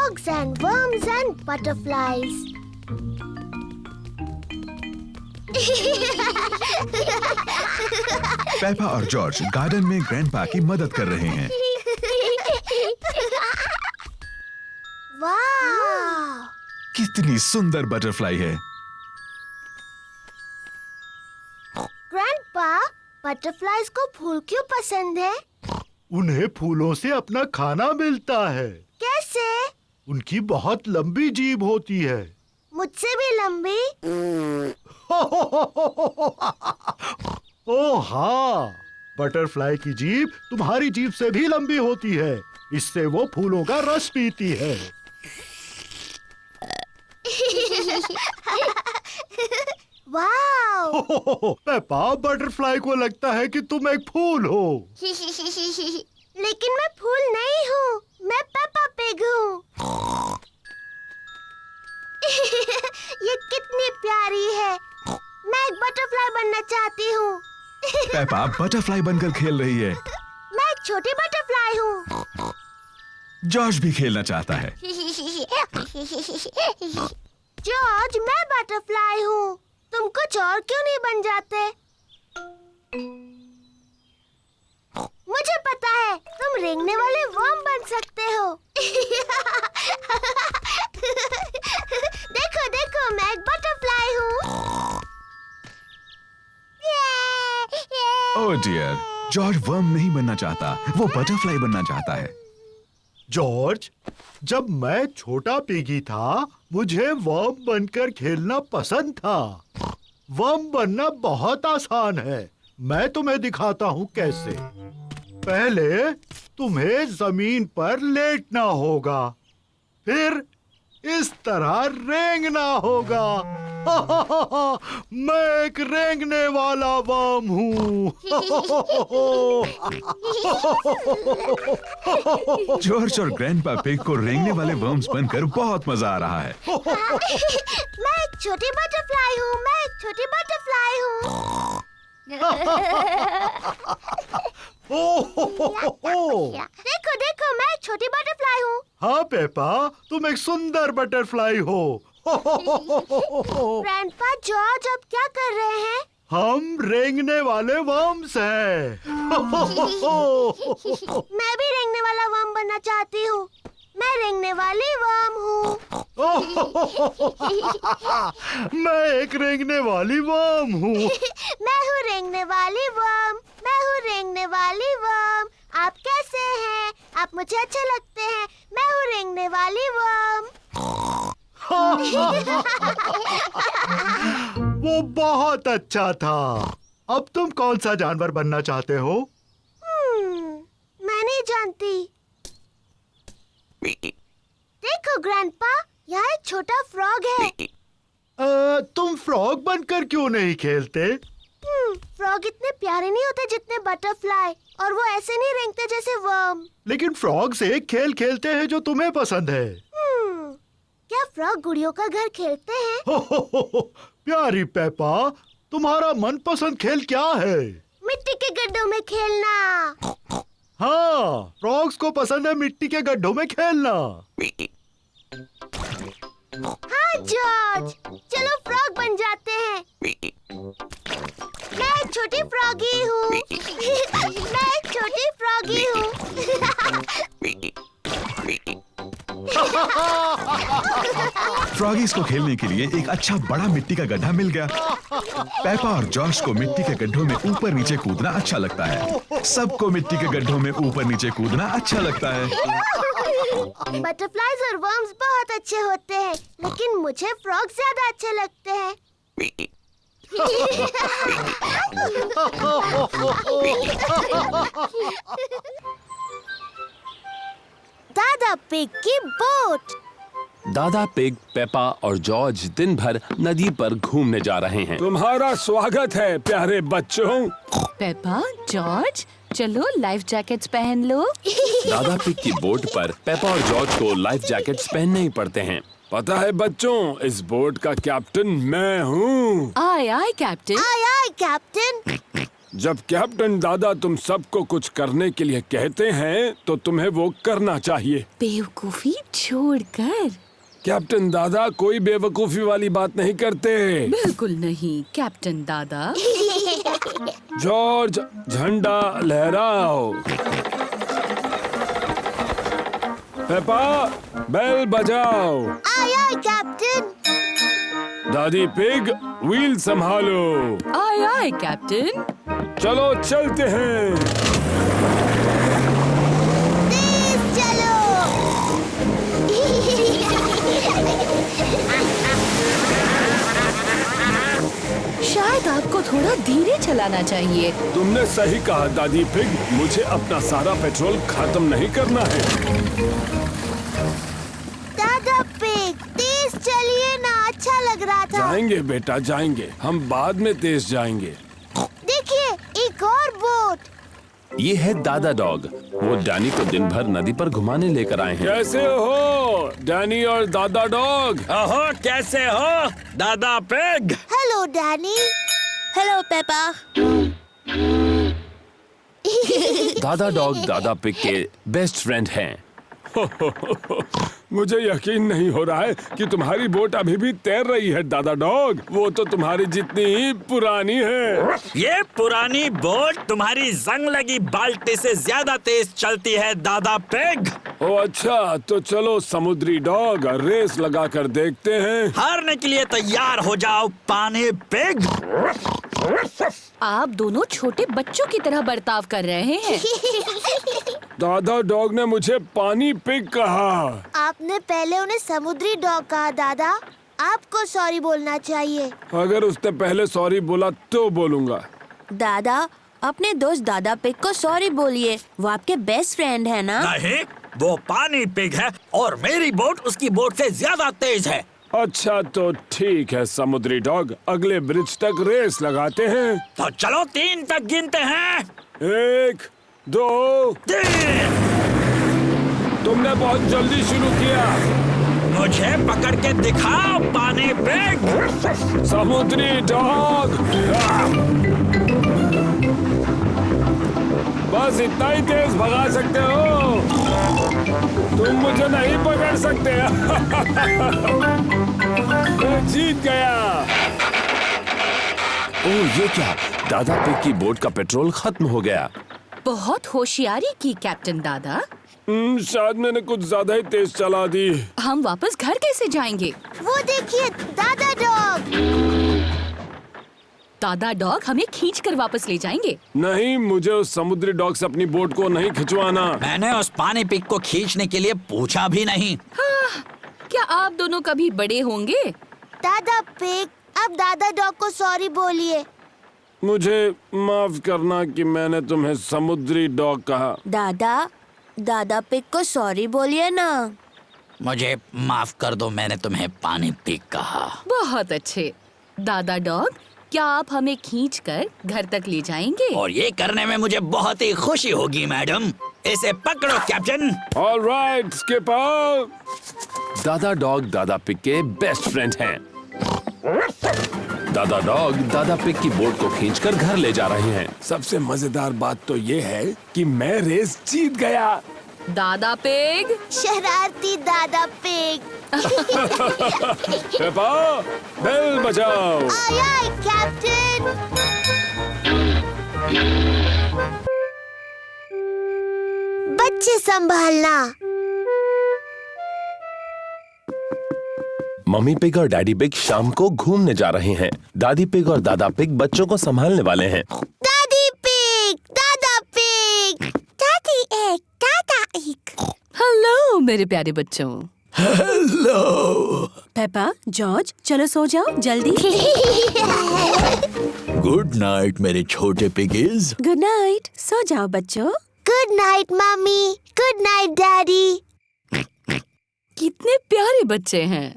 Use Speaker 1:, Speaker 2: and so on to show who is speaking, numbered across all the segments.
Speaker 1: frogs and worms and butterflies.
Speaker 2: Peppa और George garden में grandpa की मदद कर रहे हैं।
Speaker 1: वाह!
Speaker 2: कितनी सुंदर बटरफ्लाई है।
Speaker 1: ग्रैंडपा, बटरफ्लाइज को फूल क्यों पसंद है?
Speaker 3: उन्हें फूलों से अपना खाना मिलता है।
Speaker 1: कैसे?
Speaker 3: उनकी बहुत लंबी जीभ होती है।
Speaker 1: मुझसे भी लंबी?
Speaker 3: ओह हाँ, बटरफ्लाई की जीभ तुम्हारी जीभ से भी लंबी होती है। इससे वो फूलों का रस पीती है।
Speaker 1: वाह!
Speaker 3: पेपा, बटरफ्लाई को लगता है कि तुम एक फूल हो।
Speaker 1: लेकिन मैं फूल नहीं हूँ, मैं पेपा पिग हूँ। ये कितनी प्यारी है। मैं एक बटरफ्लाई बनना चाहती हूँ।
Speaker 2: पेपा बटरफ्लाई बनकर खेल रही है।
Speaker 1: मैं एक छोटी बटरफ्लाई हूँ।
Speaker 2: जॉर्ज भी खेलना चाहता है।
Speaker 1: जॉर्ज, मैं बटरफ्लाई हूँ। तुम कुछ और क्यों नहीं बन जाते? मुझे पता है, तुम रेंगने वाले वर्म बन सकते हो। देखो देखो, मैं एक बटरफ्लाई हूँ।
Speaker 2: ओह डियर, जॉर्ज वर्म नहीं बनना चाहता, वो बटरफ्लाई बनना चाहता है।
Speaker 3: जॉर्ज, जब मैं छोटा पिगी था, मुझे वर्म बनकर खेलना पसंद था। वर्म बनना बहुत आसान है। मैं तुम्हें दिखाता हूँ कैसे। पहले तुम्हें जमीन पर लेटना होगा, फिर इस तरह रेंगना होगा। मैं एक रेंगने वाला वर्म हूँ।
Speaker 2: जॉर्ज और ग्रैंडपा पिग को रेंगने वाले वर्म्स बनकर बहुत मजा आ रहा है।
Speaker 1: मैं एक छोटी बटरफ्लाई हूँ। मैं एक छोटी बटरफ्लाई हूँ। देखो देखो, मैं एक छोटी बटरफ्लाई हूँ।
Speaker 3: हाँ पेपा, तुम एक सुंदर बटरफ्लाई हो।
Speaker 1: ग्रैंडपा, जॉर्ज अब क्या कर रहे हैं?
Speaker 3: हम रेंगने वाले वर्म्स हैं।
Speaker 1: मैं भी रेंगने वाला वर्म बनना चाहती हूँ। मैं रेंगने वाली वर्म हूँ।
Speaker 3: मैं एक रेंगने वाली वर्म हूँ।
Speaker 1: मैं हूँ रेंगने वाली वर्म। मैं हूँ रेंगने वाली वर्म। आप कैसे हैं? आप मुझे अच्छे लगते हैं। मैं हूँ रेंगने वाली वर्म।
Speaker 3: वो बहुत अच्छा था। अब तुम कौन सा जानवर बनना चाहते हो?
Speaker 1: मैं नहीं जानती। देखो ग्रैंडपा, यहाँ एक छोटा फ्रॉग है।
Speaker 3: तुम फ्रॉग बनकर क्यों नहीं खेलते?
Speaker 1: फ्रॉग इतने प्यारे नहीं होते जितने बटरफ्लाई, और वो ऐसे नहीं रेंगते जैसे वर्म।
Speaker 3: लेकिन फ्रॉग से खेल खेलते हैं जो तुम्हें पसंद है।
Speaker 1: क्या फ्रॉग गुड़ियों का घर खेलते हैं?
Speaker 3: प्यारी पेपा, तुम्हारा मनपसंद खेल क्या है?
Speaker 1: मिट्टी के गड्ढों में खेलना।
Speaker 3: हाँ, फ्रॉग्स को पसंद है मिट्टी के गड्ढों में खेलना।
Speaker 1: हाँ जॉर्ज, चलो फ्रॉग बन जाते हैं। मैं एक छोटी फ्रॉगी हूँ। मैं एक छोटी फ्रॉगी हूँ।
Speaker 2: फ्रॉगीज को खेलने के लिए एक अच्छा बड़ा मिट्टी का गड्ढा मिल गया। पेपा और जॉर्ज को मिट्टी के गड्ढों में ऊपर नीचे कूदना अच्छा लगता है। सबको मिट्टी के गड्ढों में ऊपर नीचे कूदना अच्छा लगता है।
Speaker 1: बटरफ्लाइज और वर्म्स बहुत अच्छे होते हैं, लेकिन मुझे फ्रॉग ज्यादा अच्छे लगते हैं। दादा पिग की बोट।
Speaker 4: दादा पिग, पेपा और जॉर्ज दिन भर नदी पर घूमने जा रहे हैं।
Speaker 5: तुम्हारा स्वागत है प्यारे बच्चों।
Speaker 6: पेपा, जॉर्ज, चलो लाइफ जैकेट्स पहन लो।
Speaker 4: दादा पिग की बोट पर पेपा और जॉर्ज को लाइफ जैकेट्स पहनने ही पड़ते हैं।
Speaker 5: पता है बच्चों, इस बोट का कैप्टन मैं हूँ।
Speaker 6: आय आय कैप्टन।
Speaker 1: आय आय कैप्टन।
Speaker 5: जब कैप्टन दादा तुम सबको कुछ करने के लिए कहते हैं तो तुम्हें वो करना चाहिए।
Speaker 6: बेवकूफी छोड़कर।
Speaker 5: कैप्टन दादा कोई बेवकूफी वाली बात नहीं करते।
Speaker 6: बिल्कुल नहीं कैप्टन दादा।
Speaker 5: जॉर्ज, झंडा लहराओ। पेपा, बेल बजाओ।
Speaker 1: आय आय कैप्टन।
Speaker 5: दादी पिग, व्हील संभालो।
Speaker 6: आय आय कैप्टन।
Speaker 5: चलो चलते हैं।
Speaker 1: तेज चलो।
Speaker 6: शायद आपको थोड़ा धीरे चलाना चाहिए।
Speaker 5: तुमने सही कहा दादी पिग, मुझे अपना सारा पेट्रोल खत्म नहीं करना है।
Speaker 1: दादा पिग तेज चलिए ना, अच्छा लग रहा था।
Speaker 5: जाएंगे बेटा जाएंगे, हम बाद में तेज जाएंगे।
Speaker 1: देखिए एक और बोट।
Speaker 4: ये है दादा डॉग। वो डैनी को दिन भर नदी पर घुमाने लेकर आए हैं।
Speaker 5: कैसे हो डैनी और दादा डॉग?
Speaker 7: ओहो, कैसे हो दादा pig?
Speaker 1: Hello Danny. Hello Peppa.
Speaker 4: दादा डॉग दादा पिग के बेस्ट फ्रेंड हैं।
Speaker 5: मुझे यकीन नहीं हो रहा है कि तुम्हारी बोट अभी भी तैर रही है दादा डॉग। वो तो तुम्हारी जितनी ही पुरानी है।
Speaker 7: ये पुरानी बोट तुम्हारी जंग लगी बाल्टी से ज्यादा तेज चलती है दादा पिग।
Speaker 5: ओ अच्छा, तो चलो समुद्री डॉग रेस लगा कर देखते हैं।
Speaker 7: हारने के लिए तैयार हो जाओ पानी पिग।
Speaker 6: आप दोनों छोटे बच्चों की तरह बर्ताव कर रहे हैं।
Speaker 5: दादा डॉग ने मुझे पानी पिग कहा।
Speaker 1: आपने पहले उन्हें समुद्री डॉग कहा दादा। आपको सॉरी बोलना चाहिए।
Speaker 5: अगर उसने पहले सॉरी बोला तो बोलूंगा।
Speaker 8: दादा, अपने दोस्त दादा पिग को सॉरी बोलिए। वो आपके बेस्ट फ्रेंड है ना?
Speaker 7: नहीं, वो पानी पिग है और मेरी बोट उसकी बोट से ज्यादा तेज है।
Speaker 5: अच्छा तो ठीक है समुद्री डॉग, अगले ब्रिज तक रेस लगाते हैं।
Speaker 7: तो चलो 3 तक गिनते हैं।
Speaker 5: 1, 2,
Speaker 7: 3।
Speaker 5: तुमने बहुत जल्दी शुरू किया।
Speaker 7: मुझे पकड़ के दिखाओ पानी पिग।
Speaker 5: समुद्री डॉग, बस इतना ही तेज भगा सकते हो, तुम मुझे नहीं पकड़ सकते। मैं जीत गया।
Speaker 4: ओह ये क्या, दादा पिग की बोट का पेट्रोल खत्म हो गया।
Speaker 6: बहुत होशियारी की कैप्टन दादा।
Speaker 5: शायद मैंने कुछ ज्यादा ही तेज चला दी।
Speaker 6: हम वापस घर कैसे जाएंगे?
Speaker 1: वो देखिए दादा डॉग।
Speaker 6: दादा डॉग हमें खींचकर वापस ले जाएंगे।
Speaker 5: नहीं, मुझे उस समुद्री डॉग से अपनी बोट को नहीं खिंचवाना।
Speaker 7: मैंने उस पानी पिग को खींचने के लिए पूछा भी नहीं।
Speaker 6: क्या आप दोनों कभी बड़े होंगे?
Speaker 1: दादा पिग, अब दादा डॉग को सॉरी बोलिए।
Speaker 5: मुझे माफ करना कि मैंने तुम्हें समुद्री डॉग कहा।
Speaker 8: दादा पिग को सॉरी बोलिए ना।
Speaker 7: मुझे माफ कर दो, मैंने तुम्हें पानी पिग कहा।
Speaker 6: बहुत अच्छे। दादा डॉग, क्या आप हमें खींचकर घर तक ले जाएंगे?
Speaker 7: और ये करने में मुझे बहुत ही खुशी होगी मैडम। इसे पकड़ो कैप्टन।
Speaker 5: All right skipper.
Speaker 4: दादा डॉग दादा पिग के बेस्ट फ्रेंड हैं। दादा डॉग दादा पिग की बोट को खींचकर घर ले जा रहे हैं।
Speaker 5: सबसे मजेदार बात तो ये है कि मैं रेस जीत गया।
Speaker 6: दादा पिग,
Speaker 1: शरारती दादा पिग।
Speaker 5: पेपा, बेल बजाओ।
Speaker 1: आय आय कैप्टन। बच्चे संभालना।
Speaker 4: मम्मी पिग और डैडी पिग शाम को घूमने जा रहे हैं। दादी पिग और दादा पिग बच्चों को संभालने वाले हैं।
Speaker 1: दादी पिग, दादा पिग, दादी एक, दादा एक।
Speaker 6: हेलो मेरे प्यारे बच्चों।
Speaker 7: हेलो।
Speaker 8: पेपा, जॉर्ज, चलो सो जाओ जल्दी।
Speaker 7: गुड नाइट मेरे छोटे पिगीज।
Speaker 8: गुड नाइट, सो जाओ बच्चों।
Speaker 1: Good night mummy, good night daddy.
Speaker 6: कितने प्यारे बच्चे हैं।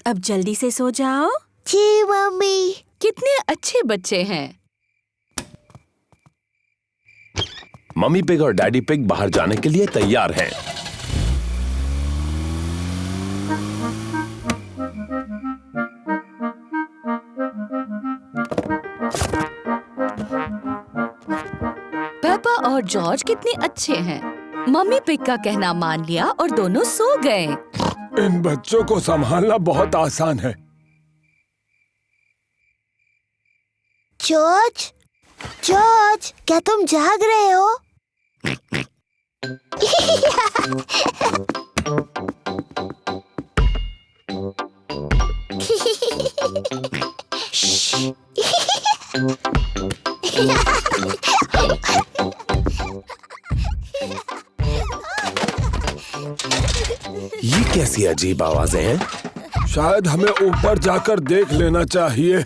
Speaker 8: अब जल्दी से सो जाओ।
Speaker 1: जी मम्मी।
Speaker 6: कितने अच्छे बच्चे हैं।
Speaker 4: मम्मी पिग और डैडी पिग बाहर जाने के लिए तैयार हैं।
Speaker 6: और जॉर्ज कितने अच्छे हैं। मम्मी पिग का कहना मान लिया और दोनों सो गए।
Speaker 5: इन बच्चों को संभालना बहुत आसान है।
Speaker 1: जॉर्ज, जॉर्ज, क्या तुम जाग रहे हो?
Speaker 4: ये कैसी अजीब आवाजें हैं?
Speaker 5: शायद हमें ऊपर जाकर देख लेना चाहिए।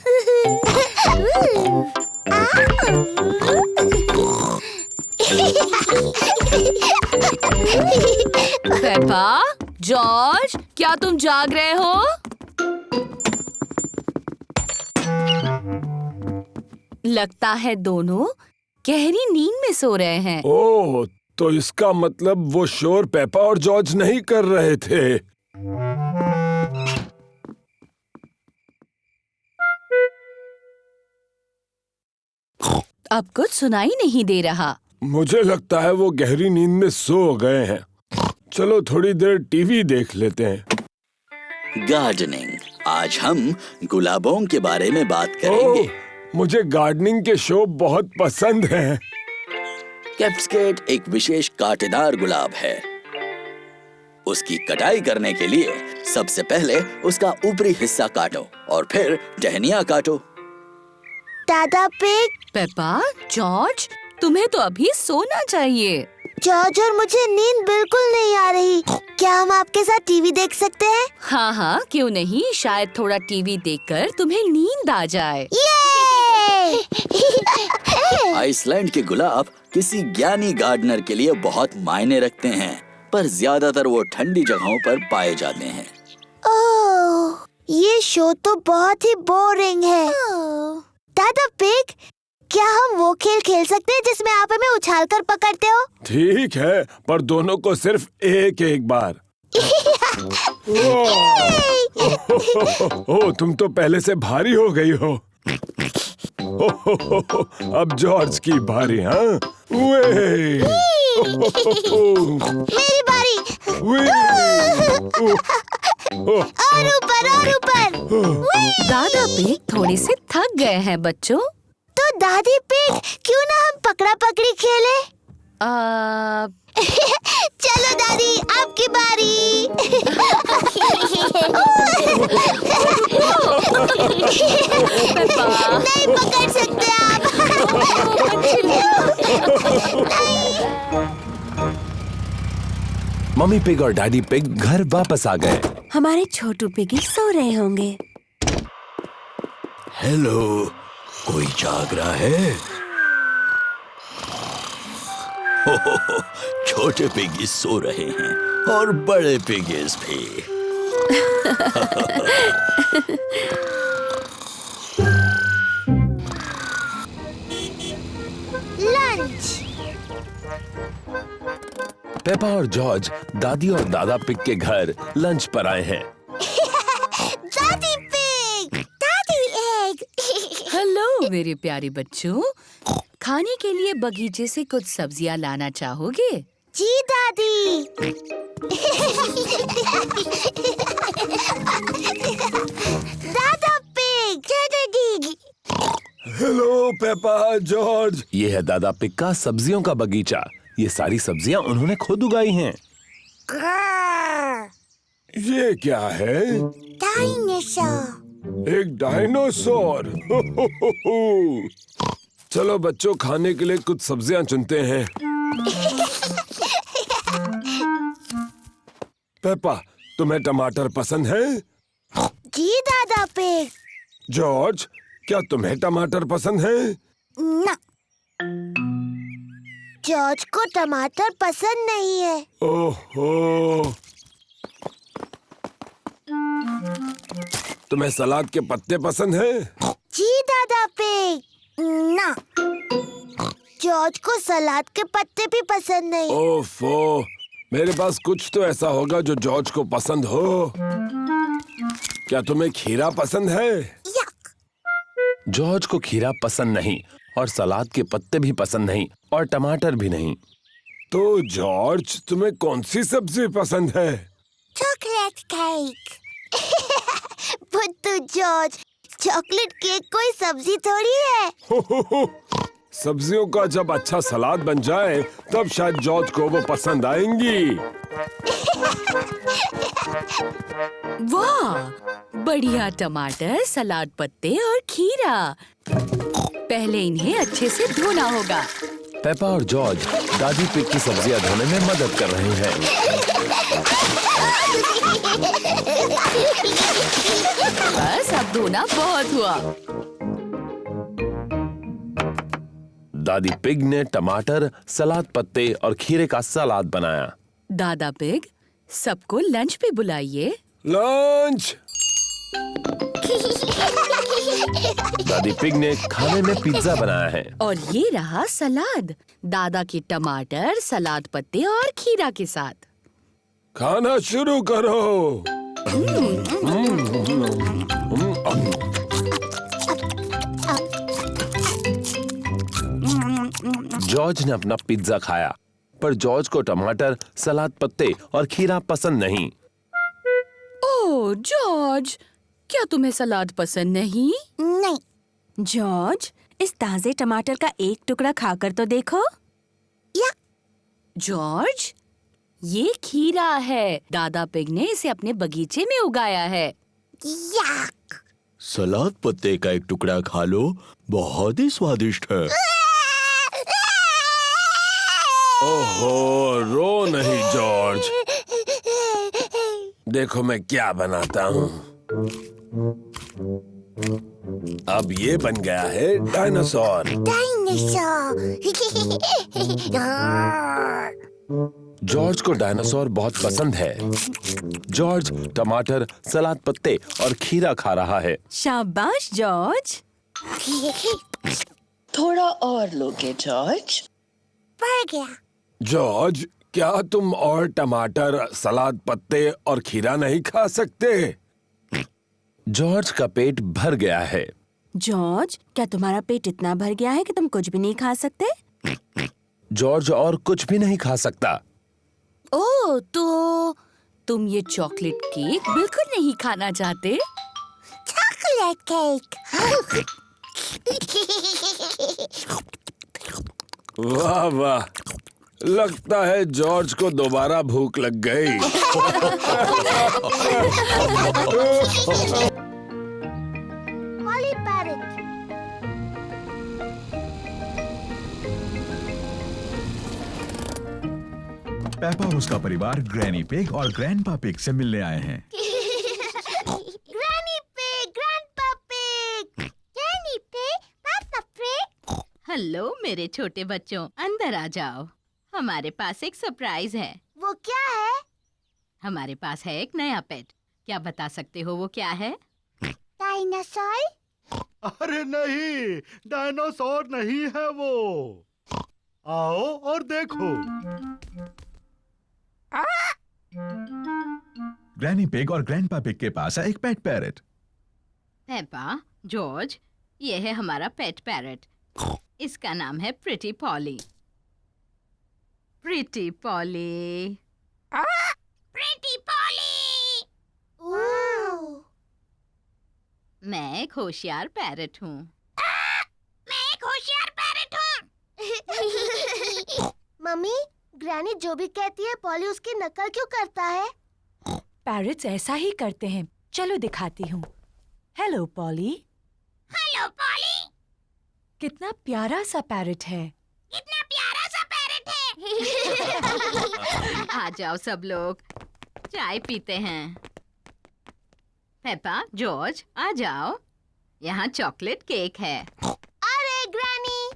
Speaker 6: पेपा, जॉर्ज, क्या तुम जाग रहे हो? लगता है दोनों गहरी नींद में सो रहे हैं।
Speaker 5: ओह, तो इसका मतलब वो शोर पेपा और जॉर्ज नहीं कर रहे थे।
Speaker 6: अब कुछ सुनाई नहीं दे रहा।
Speaker 5: मुझे लगता है वो गहरी नींद में सो गए हैं। चलो थोड़ी देर टीवी देख लेते हैं।
Speaker 9: गार्डनिंग। आज हम गुलाबों के बारे में बात करेंगे।
Speaker 5: मुझे गार्डनिंग के शो बहुत पसंद हैं।
Speaker 9: कैप्सकेट एक विशेष कांटेदार गुलाब है। उसकी कटाई करने के लिए सबसे पहले उसका ऊपरी हिस्सा काटो और फिर टहनियाँ काटो।
Speaker 1: दादा पिग,
Speaker 6: पेपा, जॉर्ज, तुम्हें तो अभी सोना चाहिए।
Speaker 1: जॉर्ज और मुझे नींद बिल्कुल नहीं आ रही। क्या हम आपके साथ टीवी देख सकते हैं?
Speaker 6: हाँ हाँ, क्यों नहीं। शायद थोड़ा टीवी देखकर तुम्हें नींद आ जाए।
Speaker 9: आइसलैंड के गुलाब किसी ज्ञानी गार्डनर के लिए बहुत मायने रखते हैं, पर ज्यादातर वो ठंडी जगहों पर पाए जाते हैं।
Speaker 1: ओह, ये शो तो बहुत ही बोरिंग है। दादा पिग, क्या हम वो खेल खेल सकते हैं जिसमें आप हमें उछाल कर पकड़ते हो?
Speaker 5: ठीक है, पर दोनों को सिर्फ एक एक बार। ओह, तुम तो पहले से भारी हो गई हो। अब जॉर्ज की बारी। हाँ,
Speaker 1: मेरी बारी। और ऊपर और ऊपर।
Speaker 6: दादा पिग थोड़े से थक गए हैं बच्चों।
Speaker 1: तो दादी पिग, क्यों ना हम पकड़ा पकड़ी खेले? चलो दादी, आपकी बारी। नहीं पकड़ सकते आप।
Speaker 4: मम्मी पिग और डैडी पिग घर वापस आ गए।
Speaker 8: हमारे छोटू पिगी सो रहे होंगे।
Speaker 9: हेलो, कोई जाग रहा है? छोटे पिगीज सो रहे हैं और बड़े पिगीज भी।
Speaker 1: लंच।
Speaker 4: पेपा और जॉर्ज दादी और दादा पिग के घर लंच पर आए हैं।
Speaker 1: दादी पिग, दादी एग।
Speaker 6: हेलो मेरे प्यारे बच्चों, खाने के लिए बगीचे से कुछ सब्जियां लाना चाहोगे?
Speaker 1: जी दादी। दादा पिग, दादी।
Speaker 5: Hello Peppa, George.
Speaker 4: ये है दादा पिग का सब्जियों का बगीचा। ये सारी सब्जियां उन्होंने खुद उगाई हैं।
Speaker 5: ये क्या है?
Speaker 1: डायनासोर।
Speaker 5: एक डायनासोर। चलो बच्चों, खाने के लिए कुछ सब्जियां चुनते हैं। पेपा, तुम्हें टमाटर पसंद है?
Speaker 1: जी दादा पिग।
Speaker 5: जॉर्ज, क्या तुम्हें टमाटर पसंद है?
Speaker 1: ना, जॉर्ज को टमाटर पसंद नहीं है।
Speaker 5: ओहो, तुम्हें सलाद के पत्ते पसंद है?
Speaker 1: जी दादा पिग। ना, जॉर्ज को सलाद के पत्ते भी पसंद नहीं।
Speaker 5: ओफो, मेरे पास कुछ तो ऐसा होगा जो जॉर्ज को पसंद हो। क्या तुम्हें खीरा पसंद है?
Speaker 4: जॉर्ज को खीरा पसंद नहीं और सलाद के पत्ते भी पसंद नहीं और टमाटर भी नहीं।
Speaker 5: तो जॉर्ज, तुम्हें कौन सी सब्जी पसंद है?
Speaker 1: Chocolate cake. बुद्धू जॉर्ज, चॉकलेट केक कोई सब्जी थोड़ी है।
Speaker 5: सब्जियों का जब अच्छा सलाद बन जाए तब शायद जॉर्ज को वो पसंद आएंगी।
Speaker 6: वाह, बढ़िया टमाटर, सलाद पत्ते और खीरा। पहले इन्हें अच्छे से धोना होगा।
Speaker 4: पेपा और जॉर्ज दादी पिग की सब्जियां धोने में मदद कर रहे हैं।
Speaker 6: बस अब धोना बहुत हुआ।
Speaker 4: दादी पिग ने टमाटर, सलाद पत्ते और खीरे का सलाद बनाया।
Speaker 6: दादा पिग, सबको लंच पे बुलाइए।
Speaker 5: लंच।
Speaker 4: दादी पिग ने खाने में पिज्जा बनाया है।
Speaker 6: और ये रहा सलाद, दादा के टमाटर, सलाद पत्ते और खीरा के साथ।
Speaker 5: खाना शुरू करो।
Speaker 4: जॉर्ज ने अपना पिज्जा खाया, पर जॉर्ज को टमाटर, सलाद पत्ते और खीरा पसंद नहीं।
Speaker 6: ओह जॉर्ज, क्या तुम्हें सलाद पसंद नहीं?
Speaker 1: नहीं।
Speaker 8: जॉर्ज, इस ताजे टमाटर का एक टुकड़ा खाकर तो देखो।
Speaker 1: या
Speaker 6: जॉर्ज, ये खीरा है। दादा पिग ने इसे अपने बगीचे में उगाया है।
Speaker 1: या
Speaker 9: सलाद पत्ते का एक टुकड़ा खा लो, बहुत ही स्वादिष्ट है।
Speaker 5: ओहो, रो नहीं जॉर्ज। देखो मैं क्या बनाता हूँ। अब ये बन गया है डायनासोर।
Speaker 1: डायनासोर।
Speaker 4: जॉर्ज को डायनासोर बहुत पसंद है। जॉर्ज टमाटर, सलाद पत्ते और खीरा खा रहा है।
Speaker 8: शाबाश जॉर्ज।
Speaker 6: थोड़ा और लोगे जॉर्ज?
Speaker 1: बढ़ गया।
Speaker 5: जॉर्ज, क्या तुम और टमाटर, सलाद पत्ते और खीरा नहीं खा सकते?
Speaker 4: जॉर्ज का पेट भर गया है।
Speaker 8: जॉर्ज, क्या तुम्हारा पेट इतना भर गया है कि तुम कुछ भी नहीं खा सकते?
Speaker 4: जॉर्ज और कुछ भी नहीं खा सकता।
Speaker 6: ओह, तो तुम ये चॉकलेट केक बिल्कुल नहीं खाना चाहते?
Speaker 1: Chocolate cake.
Speaker 5: वाह वाह, लगता है जॉर्ज को दोबारा भूख लग गई।
Speaker 1: Poly parrot.
Speaker 2: पेपा और उसका परिवार ग्रैनी पिग और ग्रैंडपा पिग से मिलने आए हैं।
Speaker 1: Granny pig, grandpa pig, granny pig, पापा पिग।
Speaker 10: हेलो मेरे छोटे बच्चों, अंदर आ जाओ। हमारे पास एक सरप्राइज है।
Speaker 1: वो क्या है?
Speaker 10: हमारे पास है एक नया पेट। क्या बता सकते हो वो क्या है?
Speaker 1: डायनासोर?
Speaker 3: अरे नहीं, डायनासोर नहीं है वो। आओ और देखो।
Speaker 2: ग्रैनी पिग और ग्रैंडपा पिग के पास है एक पेट पैरट।
Speaker 10: पेपा, जॉर्ज, ये है हमारा पेट पैरट। इसका नाम है pretty Polly. Pretty Polly.
Speaker 1: Pretty Polly. ओह,
Speaker 10: मैं एक होशियार पैरट हूँ।
Speaker 1: मैं एक होशियार पैरट हूँ। मम्मी, ग्रैनी जो भी कहती है पॉली उसकी नकल क्यों करता है?
Speaker 11: पैरट्स ऐसा ही करते हैं। चलो दिखाती हूँ। Hello poly.
Speaker 1: Hello poly.
Speaker 11: कितना प्यारा सा पैरट है।
Speaker 1: कितना प्यारा सा पैरट है।
Speaker 10: आ जाओ सब लोग, चाय पीते हैं। पेपा, जॉर्ज, आ जाओ। यहाँ चॉकलेट केक है।
Speaker 1: अरे ग्रैनी।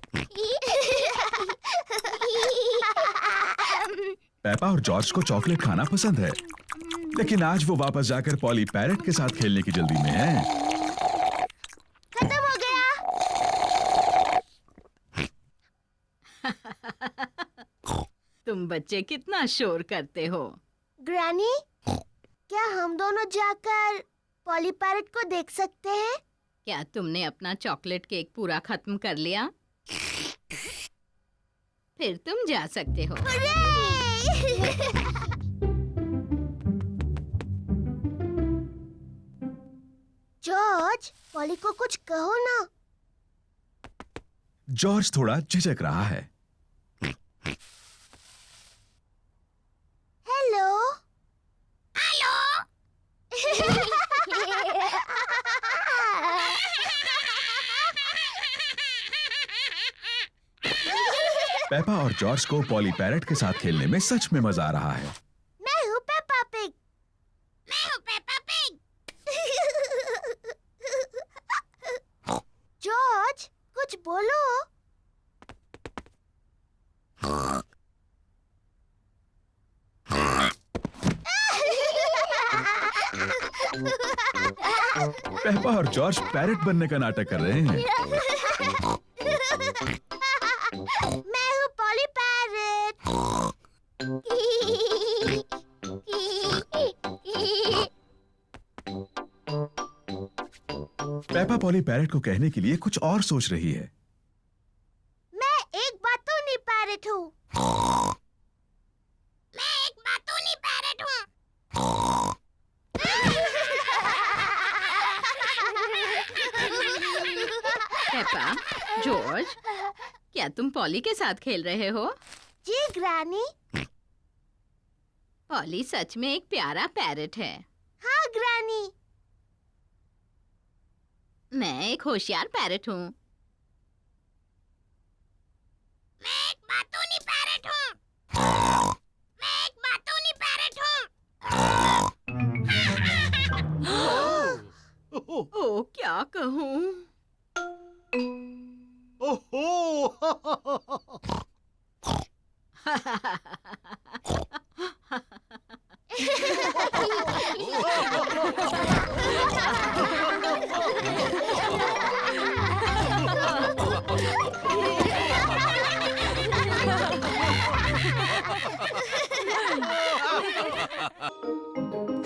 Speaker 2: पेपा और जॉर्ज को चॉकलेट खाना पसंद है, लेकिन आज वो वापस जाकर पॉली पैरट के साथ खेलने की जल्दी में है।
Speaker 1: खत्म हो गया।
Speaker 10: तुम बच्चे कितना शोर करते हो।
Speaker 1: ग्रैनी, क्या हम दोनों जाकर पॉली पैरट को देख सकते हैं?
Speaker 10: क्या तुमने अपना चॉकलेट केक पूरा खत्म कर लिया? फिर तुम जा सकते हो।
Speaker 1: जॉर्ज, पॉली को कुछ कहो ना।
Speaker 2: जॉर्ज थोड़ा झिझक रहा है।
Speaker 1: हेलो। हेलो।
Speaker 2: पेपा और जॉर्ज को पॉली पैरेट के साथ खेलने में सच में मजा आ रहा है।
Speaker 1: मैं हूँ पेपा पिग। मैं हूँ पेपा पिग। जॉर्ज, कुछ बोलो।
Speaker 2: पेपा और जॉर्ज पैरेट बनने का नाटक कर रहे हैं।
Speaker 1: मैं हूँ poly parrot.
Speaker 2: Peppa poly parrot को कहने के लिए कुछ और सोच रही है।
Speaker 1: मैं एक बातूनी पैरेट हूँ। मैं एक बातूनी पैरेट हूँ।
Speaker 10: पेपा, जॉर्ज, क्या तुम पॉली के साथ खेल रहे हो?
Speaker 1: जी ग्रैनी।
Speaker 10: पॉली सच में एक प्यारा पैरेट है।
Speaker 1: हाँ ग्रैनी।
Speaker 10: मैं एक होशियार पैरेट हूँ।
Speaker 1: मैं एक बातूनी पैरेट हूँ। मैं एक बातूनी पैरेट हूँ।
Speaker 10: ओ, क्या कहूँ?
Speaker 3: ओहो!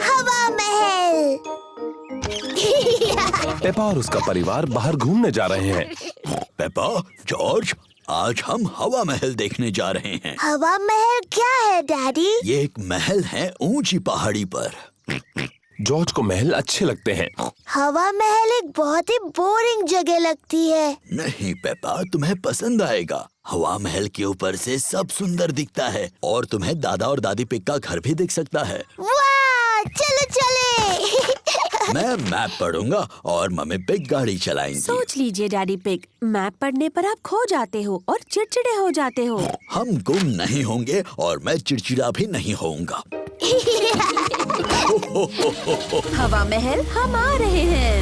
Speaker 1: हवा महल।
Speaker 4: पेपा और उसका परिवार बाहर घूमने जा रहे हैं।
Speaker 9: पेपा, जॉर्ज, आज हम हवा महल देखने जा रहे हैं।
Speaker 1: हवा महल क्या है डैडी?
Speaker 9: ये एक महल है ऊंची पहाड़ी पर।
Speaker 4: जॉर्ज को महल अच्छे लगते हैं।
Speaker 1: हवा महल एक बहुत ही बोरिंग जगह लगती है।
Speaker 9: नहीं पेपा, तुम्हें पसंद आएगा। हवा महल के ऊपर से सब सुंदर दिखता है और तुम्हें दादा और दादी पिग का घर भी दिख सकता है।
Speaker 1: वाह, चलो चले।
Speaker 9: मैं मैप पढ़ूंगा और मम्मी पिग गाड़ी चलाएंगी।
Speaker 8: सोच लीजिए डैडी पिग, मैप पढ़ने पर आप खो जाते हो और चिड़चिड़े हो जाते हो।
Speaker 9: हम गुम नहीं होंगे और मैं चिड़चिड़ा भी नहीं होऊंगा।
Speaker 8: हवा महल हम आ रहे हैं।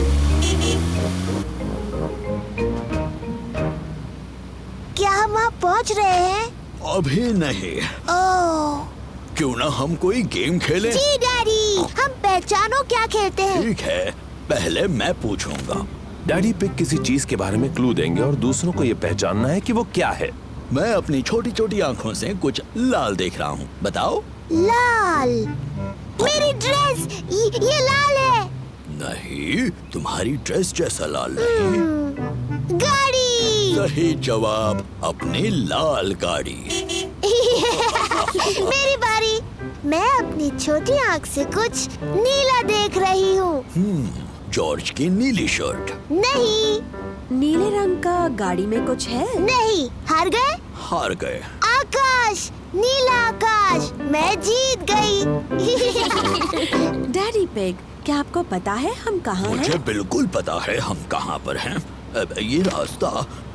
Speaker 1: क्या हम वहाँ पहुँच रहे हैं?
Speaker 9: अभी नहीं।
Speaker 1: ओह,
Speaker 9: क्यों ना हम कोई गेम खेलें?
Speaker 1: जी डैडी, हम पहचानो क्या खेलते हैं।
Speaker 9: ठीक है, पहले मैं पूछूंगा।
Speaker 4: डैडी पिग किसी चीज के बारे में क्लू देंगे और दूसरों को ये पहचानना है कि वो क्या है।
Speaker 9: मैं अपनी छोटी छोटी आँखों से कुछ लाल देख रहा हूँ। बताओ।
Speaker 1: लाल। मेरी ड्रेस, ये लाल है।
Speaker 9: नहीं, तुम्हारी ड्रेस जैसा लाल नहीं।
Speaker 1: गाड़ी।
Speaker 9: सही जवाब, अपनी लाल गाड़ी।
Speaker 1: मेरी बारी। मैं अपनी छोटी आँख से कुछ नीला देख रही हूँ।
Speaker 9: जॉर्ज की नीली शर्ट।
Speaker 1: नहीं।
Speaker 8: नीले रंग का गाड़ी में कुछ है?
Speaker 1: नहीं। हार गए?
Speaker 9: हार गए।
Speaker 1: आकाश, नीला आकाश, मैं जीत गई।
Speaker 8: डैडी पिग, क्या आपको पता है हम कहाँ हैं?
Speaker 9: मुझे बिल्कुल पता है हम कहाँ पर हैं। अब ये रास्ता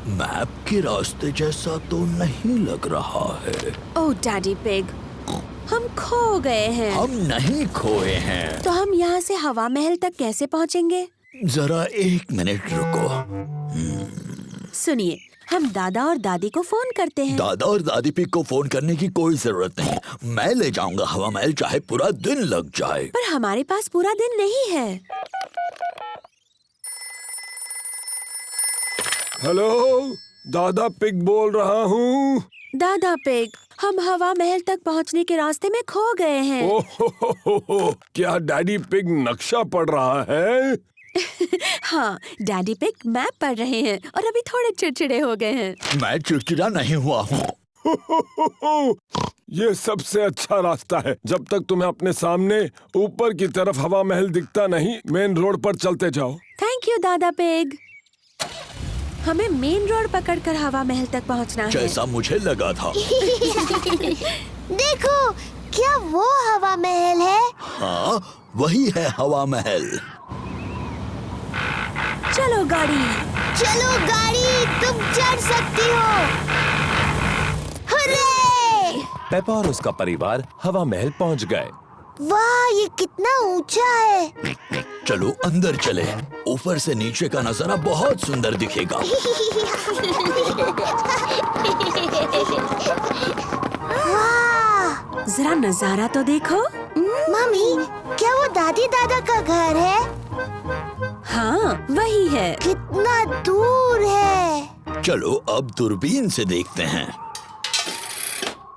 Speaker 9: मैप के रास्ते जैसा तो नहीं लग रहा है।
Speaker 8: ओह डैडी पिग, हम खो गए हैं।
Speaker 9: हम नहीं खोए हैं।
Speaker 8: तो हम यहाँ से हवा महल तक कैसे पहुँचेंगे?
Speaker 9: जरा 1 मिनट रुको।
Speaker 8: सुनिए, हम दादा और दादी को फोन करते हैं।
Speaker 9: दादा और दादी पिग को फोन करने की कोई जरूरत नहीं। मैं ले जाऊंगा हवा महल, चाहे पूरा दिन लग जाए।
Speaker 8: पर हमारे पास पूरा दिन नहीं है।
Speaker 5: हेलो, दादा पिग बोल रहा हूँ।
Speaker 8: दादा पिग, हम हवा महल तक पहुँचने के रास्ते में खो गए हैं।
Speaker 5: ओह, क्या डैडी पिग नक्शा पढ़ रहा है?
Speaker 8: हाँ, डैडी पिग मैप पढ़ रहे हैं और अभी थोड़े चिड़चिड़े हो गए हैं।
Speaker 9: मैं चिड़चिड़ा नहीं हुआ हूँ।
Speaker 5: ये सबसे अच्छा रास्ता है। जब तक तुम्हें अपने सामने ऊपर की तरफ हवा महल दिखता नहीं, मेन रोड पर चलते जाओ।
Speaker 8: थैंक यू दादा पिग। हमें मेन रोड पकड़कर हवा महल तक पहुंचना है।
Speaker 9: जैसा मुझे लगा था।
Speaker 1: देखो, क्या वो हवा महल है?
Speaker 9: हाँ, वही है हवा महल।
Speaker 8: चलो गाड़ी।
Speaker 1: चलो गाड़ी, तुम चढ़ सकती हो। हुर्रे!
Speaker 4: पेपा और उसका परिवार हवा महल पहुंच गए।
Speaker 1: वाह, ये कितना ऊंचा है।
Speaker 9: चलो अंदर चले। ऊपर से नीचे का नजारा बहुत सुंदर दिखेगा।
Speaker 1: वाह!
Speaker 8: जरा नजारा तो देखो।
Speaker 1: मम्मी, क्या वो दादी दादा का घर है?
Speaker 8: हाँ, वही है।
Speaker 1: कितना दूर है।
Speaker 9: चलो अब दूरबीन से देखते हैं।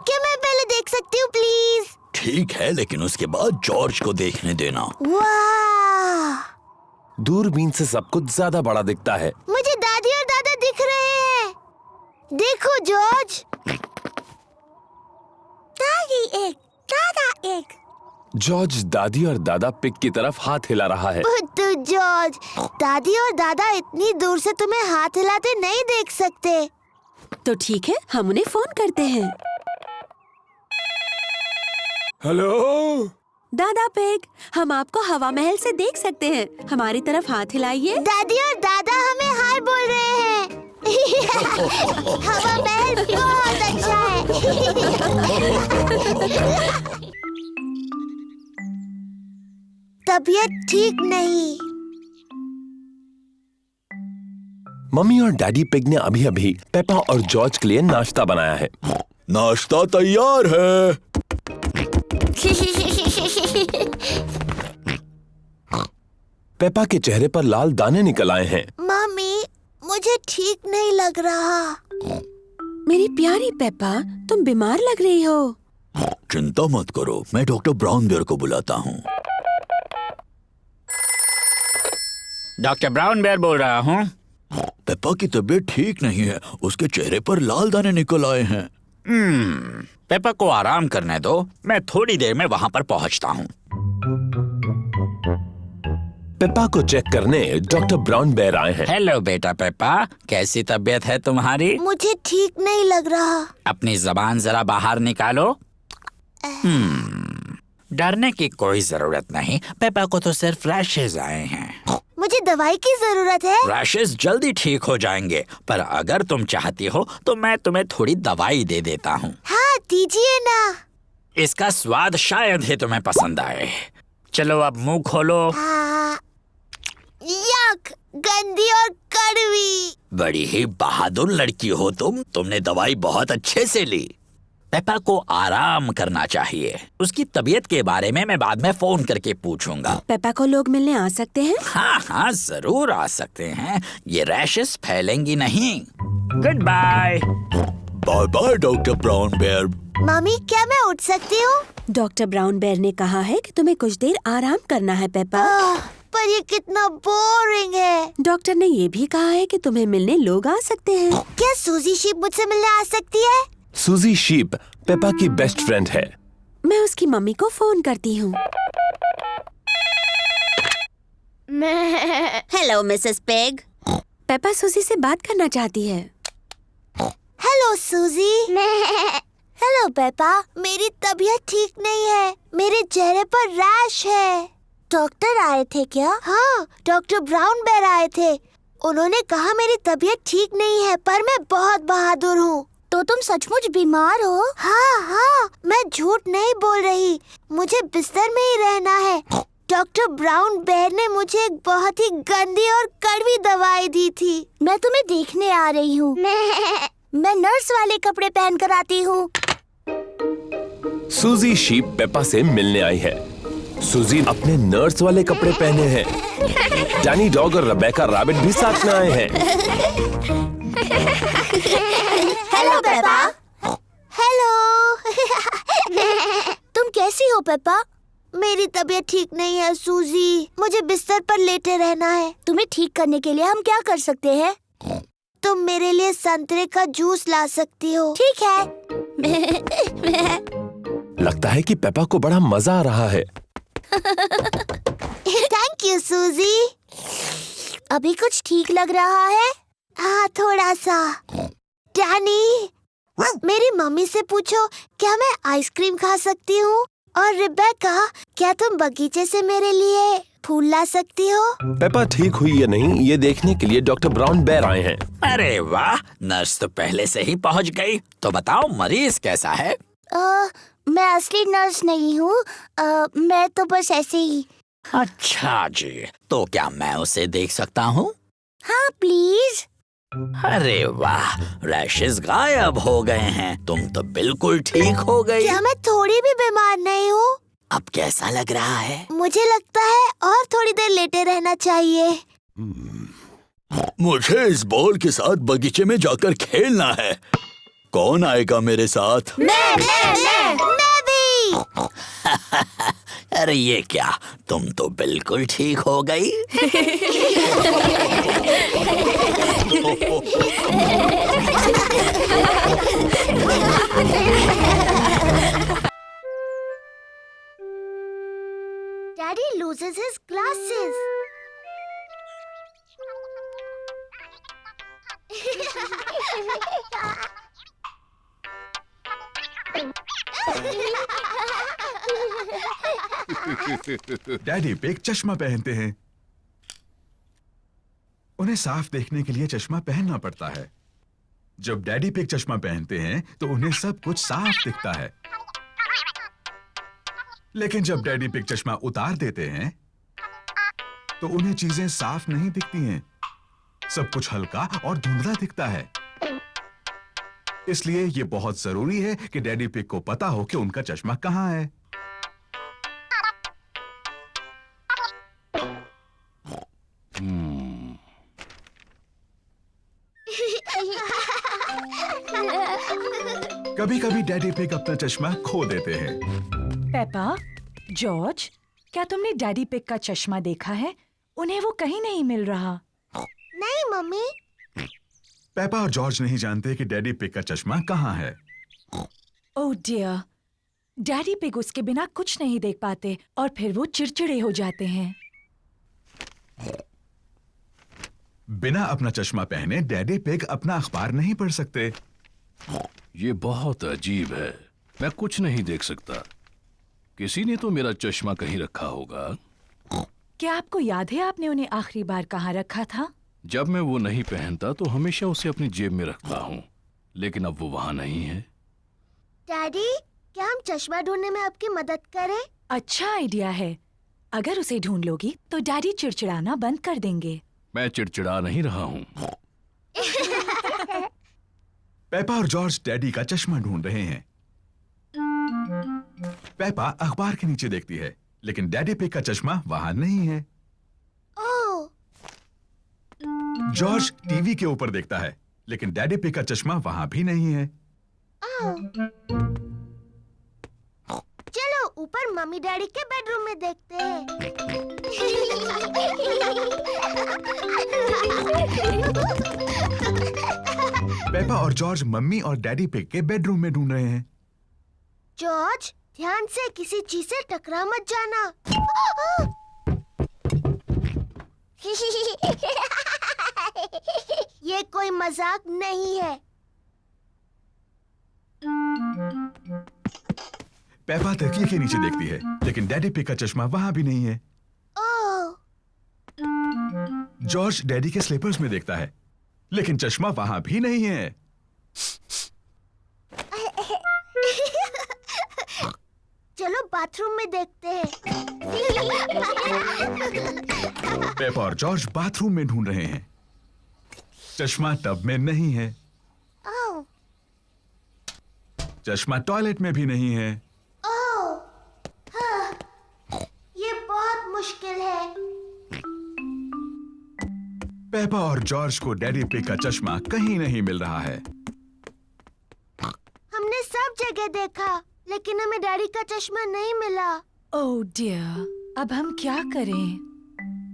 Speaker 1: क्या मैं पहले देख सकती हूँ प्लीज?
Speaker 9: ठीक है, लेकिन उसके बाद जॉर्ज को देखने देना।
Speaker 1: वाह!
Speaker 4: दूरबीन से सब कुछ ज्यादा बड़ा दिखता है।
Speaker 1: मुझे दादी और दादा दिख रहे हैं। देखो जॉर्ज। दादी एक, दादा एक।
Speaker 4: जॉर्ज दादी और दादा पिग की तरफ हाथ हिला रहा है।
Speaker 1: बुद्धू जॉर्ज, दादी और दादा इतनी दूर से तुम्हें हाथ हिलाते नहीं देख सकते।
Speaker 8: तो ठीक है, हम उन्हें फोन करते हैं।
Speaker 5: हेलो
Speaker 8: दादा पिग, हम आपको हवा महल से देख सकते हैं। हमारी तरफ हाथ हिलाइए।
Speaker 1: दादी और दादा हमें हाय बोल रहे हैं। हवा महल बहुत अच्छा है। तबीयत ठीक नहीं।
Speaker 4: मम्मी और डैडी पिग ने अभी अभी पेपा और जॉर्ज के लिए नाश्ता बनाया है।
Speaker 9: नाश्ता तैयार है।
Speaker 4: पेपा के चेहरे पर लाल दाने निकल आए हैं।
Speaker 1: मम्मी, मुझे ठीक नहीं लग रहा।
Speaker 8: मेरी प्यारी पेपा, तुम बीमार लग रही हो।
Speaker 9: चिंता मत करो, मैं डॉक्टर ब्राउन बेयर को बुलाता हूँ।
Speaker 7: डॉक्टर ब्राउन बेयर बोल रहा हूँ।
Speaker 9: पेपा की तबीयत ठीक नहीं है। उसके चेहरे पर लाल दाने निकल आए हैं।
Speaker 7: पेपा को आराम करने दो, मैं थोड़ी देर में वहाँ पर पहुँचता हूँ।
Speaker 4: पेपा को चेक करने डॉक्टर ब्राउन बेयर आए हैं।
Speaker 7: हेलो बेटा पेपा, कैसी तबीयत है तुम्हारी?
Speaker 1: मुझे ठीक नहीं लग रहा।
Speaker 7: अपनी जबान जरा बाहर निकालो। डरने की कोई जरूरत नहीं, पेपा को तो सिर्फ रैशेज आए हैं।
Speaker 1: मुझे दवाई की जरूरत है।
Speaker 7: रैशेज जल्दी ठीक हो जाएंगे, पर अगर तुम चाहती हो तो मैं तुम्हें थोड़ी दवाई दे देता हूँ।
Speaker 1: हाँ, दीजिए ना।
Speaker 7: इसका स्वाद शायद ही तुम्हें पसंद आए। चलो अब मुंह खोलो।
Speaker 1: यक, गंदी और कड़वी।
Speaker 7: बड़ी ही बहादुर लड़की हो तुम। तुमने दवाई बहुत अच्छे से ली। पेपा को आराम करना चाहिए। उसकी तबीयत के बारे में मैं बाद में फोन करके पूछूंगा।
Speaker 8: पेपा को लोग मिलने आ सकते हैं?
Speaker 7: हाँ हाँ, जरूर आ सकते हैं। ये रैशेस फैलेंगी नहीं। Goodbye.
Speaker 9: Bye bye doctor Brown Bear.
Speaker 1: Mummy, क्या मैं उठ सकती हूँ?
Speaker 8: डॉक्टर ब्राउन बेयर ने कहा है कि तुम्हें कुछ देर आराम करना है पेपा।
Speaker 1: पर ये कितना बोरिंग है।
Speaker 8: डॉक्टर ने ये भी कहा है कि तुम्हें मिलने लोग आ सकते हैं।
Speaker 1: क्या सूजी शीप मुझसे मिलने आ सकती है?
Speaker 4: सूजी शीप पेपा की बेस्ट फ्रेंड है।
Speaker 8: मैं उसकी मम्मी को फोन करती हूँ। Hello Mrs pig. पेपा सूजी से बात करना चाहती है।
Speaker 1: हेलो सूजी। हेलो पेपा, मेरी तबीयत ठीक नहीं है। मेरे चेहरे पर रैश है। डॉक्टर आए थे क्या? हाँ, डॉक्टर ब्राउन बेयर आए थे। उन्होंने कहा मेरी तबीयत ठीक नहीं है, पर मैं बहुत बहादुर हूँ। तो तुम सचमुच बीमार हो? हाँ हाँ, मैं झूठ नहीं बोल रही। मुझे बिस्तर में ही रहना है। डॉक्टर ब्राउन बेयर ने मुझे एक बहुत ही गंदी और कड़वी दवाई दी थी। मैं तुम्हें देखने आ रही हूँ। मैं नर्स वाले कपड़े पहन कर आती हूँ।
Speaker 4: सूजी शीप पेपा से मिलने आई है। सूजी अपने नर्स वाले कपड़े पहने हैं। डैनी डॉग और रेबेका रैबिट भी साथ में आए हैं।
Speaker 1: Hello Peppa. हेलो। तुम कैसी हो पेपा? मेरी तबीयत ठीक नहीं है सूजी। मुझे बिस्तर पर लेटे रहना है। तुम्हें ठीक करने के लिए हम क्या कर सकते हैं? तुम मेरे लिए संतरे का जूस ला सकती हो, ठीक है?
Speaker 4: लगता है कि पेपा को बड़ा मजा आ रहा है।
Speaker 1: थैंक यू सूजी। अभी कुछ ठीक लग रहा है? हाँ, थोड़ा सा। डैनी, मेरी मम्मी से पूछो क्या मैं आइसक्रीम खा सकती हूँ? और रिबेका, क्या तुम बगीचे से मेरे लिए फूल ला सकती हो?
Speaker 4: पेपा ठीक हुई या नहीं ये देखने के लिए डॉक्टर ब्राउन बेयर आए हैं।
Speaker 7: अरे वाह, नर्स तो पहले से ही पहुंच गई। तो बताओ मरीज कैसा है?
Speaker 1: मैं असली नर्स नहीं हूँ, मैं तो बस ऐसे ही।
Speaker 7: अच्छा जी, तो क्या मैं उसे देख सकता हूँ?
Speaker 1: हाँ प्लीज।
Speaker 7: अरे वाह, रैशेस गायब हो गए हैं। तुम तो बिल्कुल ठीक हो गई।
Speaker 1: क्या मैं थोड़ी भी बीमार नहीं हूँ?
Speaker 7: अब कैसा लग रहा है?
Speaker 1: मुझे लगता है और थोड़ी देर लेटे रहना चाहिए।
Speaker 9: मुझे इस बॉल के साथ बगीचे में जाकर खेलना है। कौन आएगा मेरे साथ?
Speaker 1: मैं भी।
Speaker 7: अरे ये क्या, तुम तो बिल्कुल ठीक हो गई।
Speaker 1: Daddy loses his glasses.
Speaker 2: Daddy pig चश्मा पहनते हैं। उन्हें साफ देखने के लिए चश्मा पहनना पड़ता है। जब डैडी पिग चश्मा पहनते हैं तो उन्हें सब कुछ साफ दिखता है। लेकिन जब डैडी पिग चश्मा उतार देते हैं तो उन्हें चीजें साफ नहीं दिखती हैं। सब कुछ हल्का और धुंधला दिखता है। इसलिए ये बहुत जरूरी है कि डैडी पिग को पता हो कि उनका चश्मा कहाँ है। कभी-कभी डैडी पिग अपना चश्मा खो देते हैं।
Speaker 11: पेपा, जॉर्ज, क्या तुमने डैडी पिग का चश्मा देखा है? उन्हें वो कहीं नहीं मिल रहा।
Speaker 1: नहीं मम्मी।
Speaker 2: पेपा और जॉर्ज नहीं जानते कि डैडी पिग का चश्मा कहाँ है।
Speaker 11: ओह डियर, डैडी पिग उसके बिना कुछ नहीं देख पाते और फिर वो चिड़चिड़े हो जाते हैं।
Speaker 2: बिना अपना चश्मा पहने डैडी पिग अपना अखबार नहीं पढ़ सकते।
Speaker 12: ये बहुत अजीब है, मैं कुछ नहीं देख सकता। किसी ने तो मेरा चश्मा कहीं रखा होगा।
Speaker 11: क्या आपको याद है आपने उन्हें आखिरी बार कहाँ रखा था?
Speaker 12: जब मैं वो नहीं पहनता तो हमेशा उसे अपनी जेब में रखता हूँ, लेकिन अब वो वहाँ नहीं है।
Speaker 1: डैडी, क्या हम चश्मा ढूंढने में आपकी मदद करें?
Speaker 11: अच्छा आइडिया है। अगर उसे ढूंढ लोगी तो डैडी चिड़चिड़ाना बंद कर देंगे।
Speaker 12: मैं चिड़चिड़ा नहीं रहा हूँ।
Speaker 2: पेपा और जॉर्ज डैडी का चश्मा ढूंढ रहे हैं। पेपा अखबार के नीचे देखती है, लेकिन डैडी पिग का चश्मा वहां नहीं है।
Speaker 1: ओह।
Speaker 2: जॉर्ज टीवी के ऊपर देखता है, लेकिन डैडी पिग का चश्मा वहां भी नहीं है।
Speaker 1: चलो ऊपर मम्मी डैडी के बेडरूम में देखते हैं।
Speaker 2: पेपा और जॉर्ज मम्मी और डैडी पिग के बेडरूम में ढूंढ रहे हैं।
Speaker 1: जॉर्ज, ध्यान से किसी चीज से टकरा मत जाना। ये कोई मजाक नहीं है।
Speaker 2: पेपा तकिए के नीचे देखती है, लेकिन डैडी पिग का चश्मा वहां भी नहीं है।
Speaker 1: ओह।
Speaker 2: जॉर्ज डैडी के स्लीपर्स में देखता है, लेकिन चश्मा वहां भी नहीं है।
Speaker 1: चलो बाथरूम में देखते हैं।
Speaker 2: पेपा और जॉर्ज बाथरूम में ढूंढ रहे हैं। चश्मा टब में नहीं है।
Speaker 1: ओह।
Speaker 2: चश्मा टॉयलेट में भी नहीं है।
Speaker 1: ओह। हाँ। ये बहुत मुश्किल है।
Speaker 2: पेपा और जॉर्ज को डैडी पिग का चश्मा कहीं नहीं मिल रहा है।
Speaker 1: हमने सब जगह देखा, लेकिन हमें डैडी का चश्मा नहीं मिला।
Speaker 11: ओह डियर, अब हम क्या करें?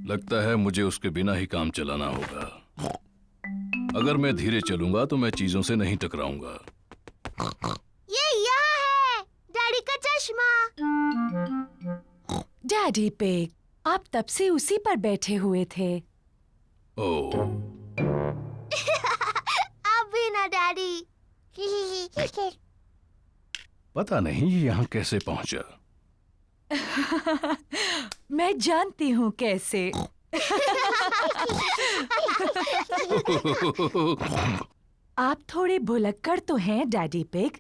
Speaker 12: लगता है मुझे उसके बिना ही काम चलाना होगा। अगर मैं धीरे चलूंगा तो मैं चीजों से नहीं टकराऊंगा।
Speaker 1: ये यहाँ है, डैडी का चश्मा।
Speaker 11: डैडी पिग, आप तब से उसी पर बैठे हुए थे।
Speaker 12: ओह,
Speaker 1: आप भी ना डैडी।
Speaker 12: पता नहीं ये यहाँ कैसे पहुंचा।
Speaker 11: मैं जानती हूँ कैसे। आप थोड़े भुलक्कड़ तो हैं डैडी पिग,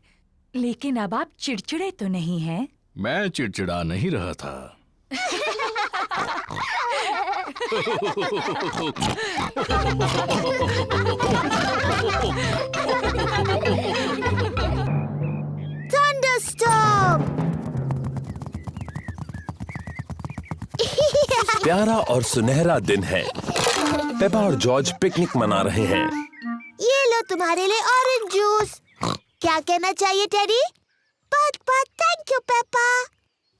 Speaker 11: लेकिन अब आप चिड़चिड़े तो नहीं हैं?
Speaker 12: मैं चिड़चिड़ा नहीं रहा था।
Speaker 1: थंडरस्टॉर्म।
Speaker 4: प्यारा और सुनहरा दिन है। पेपा और जॉर्ज पिकनिक मना रहे हैं।
Speaker 1: ये लो तुम्हारे लिए ऑरेंज जूस। क्या कहना चाहिए टेडी? बहुत बहुत थैंक यू पेपा।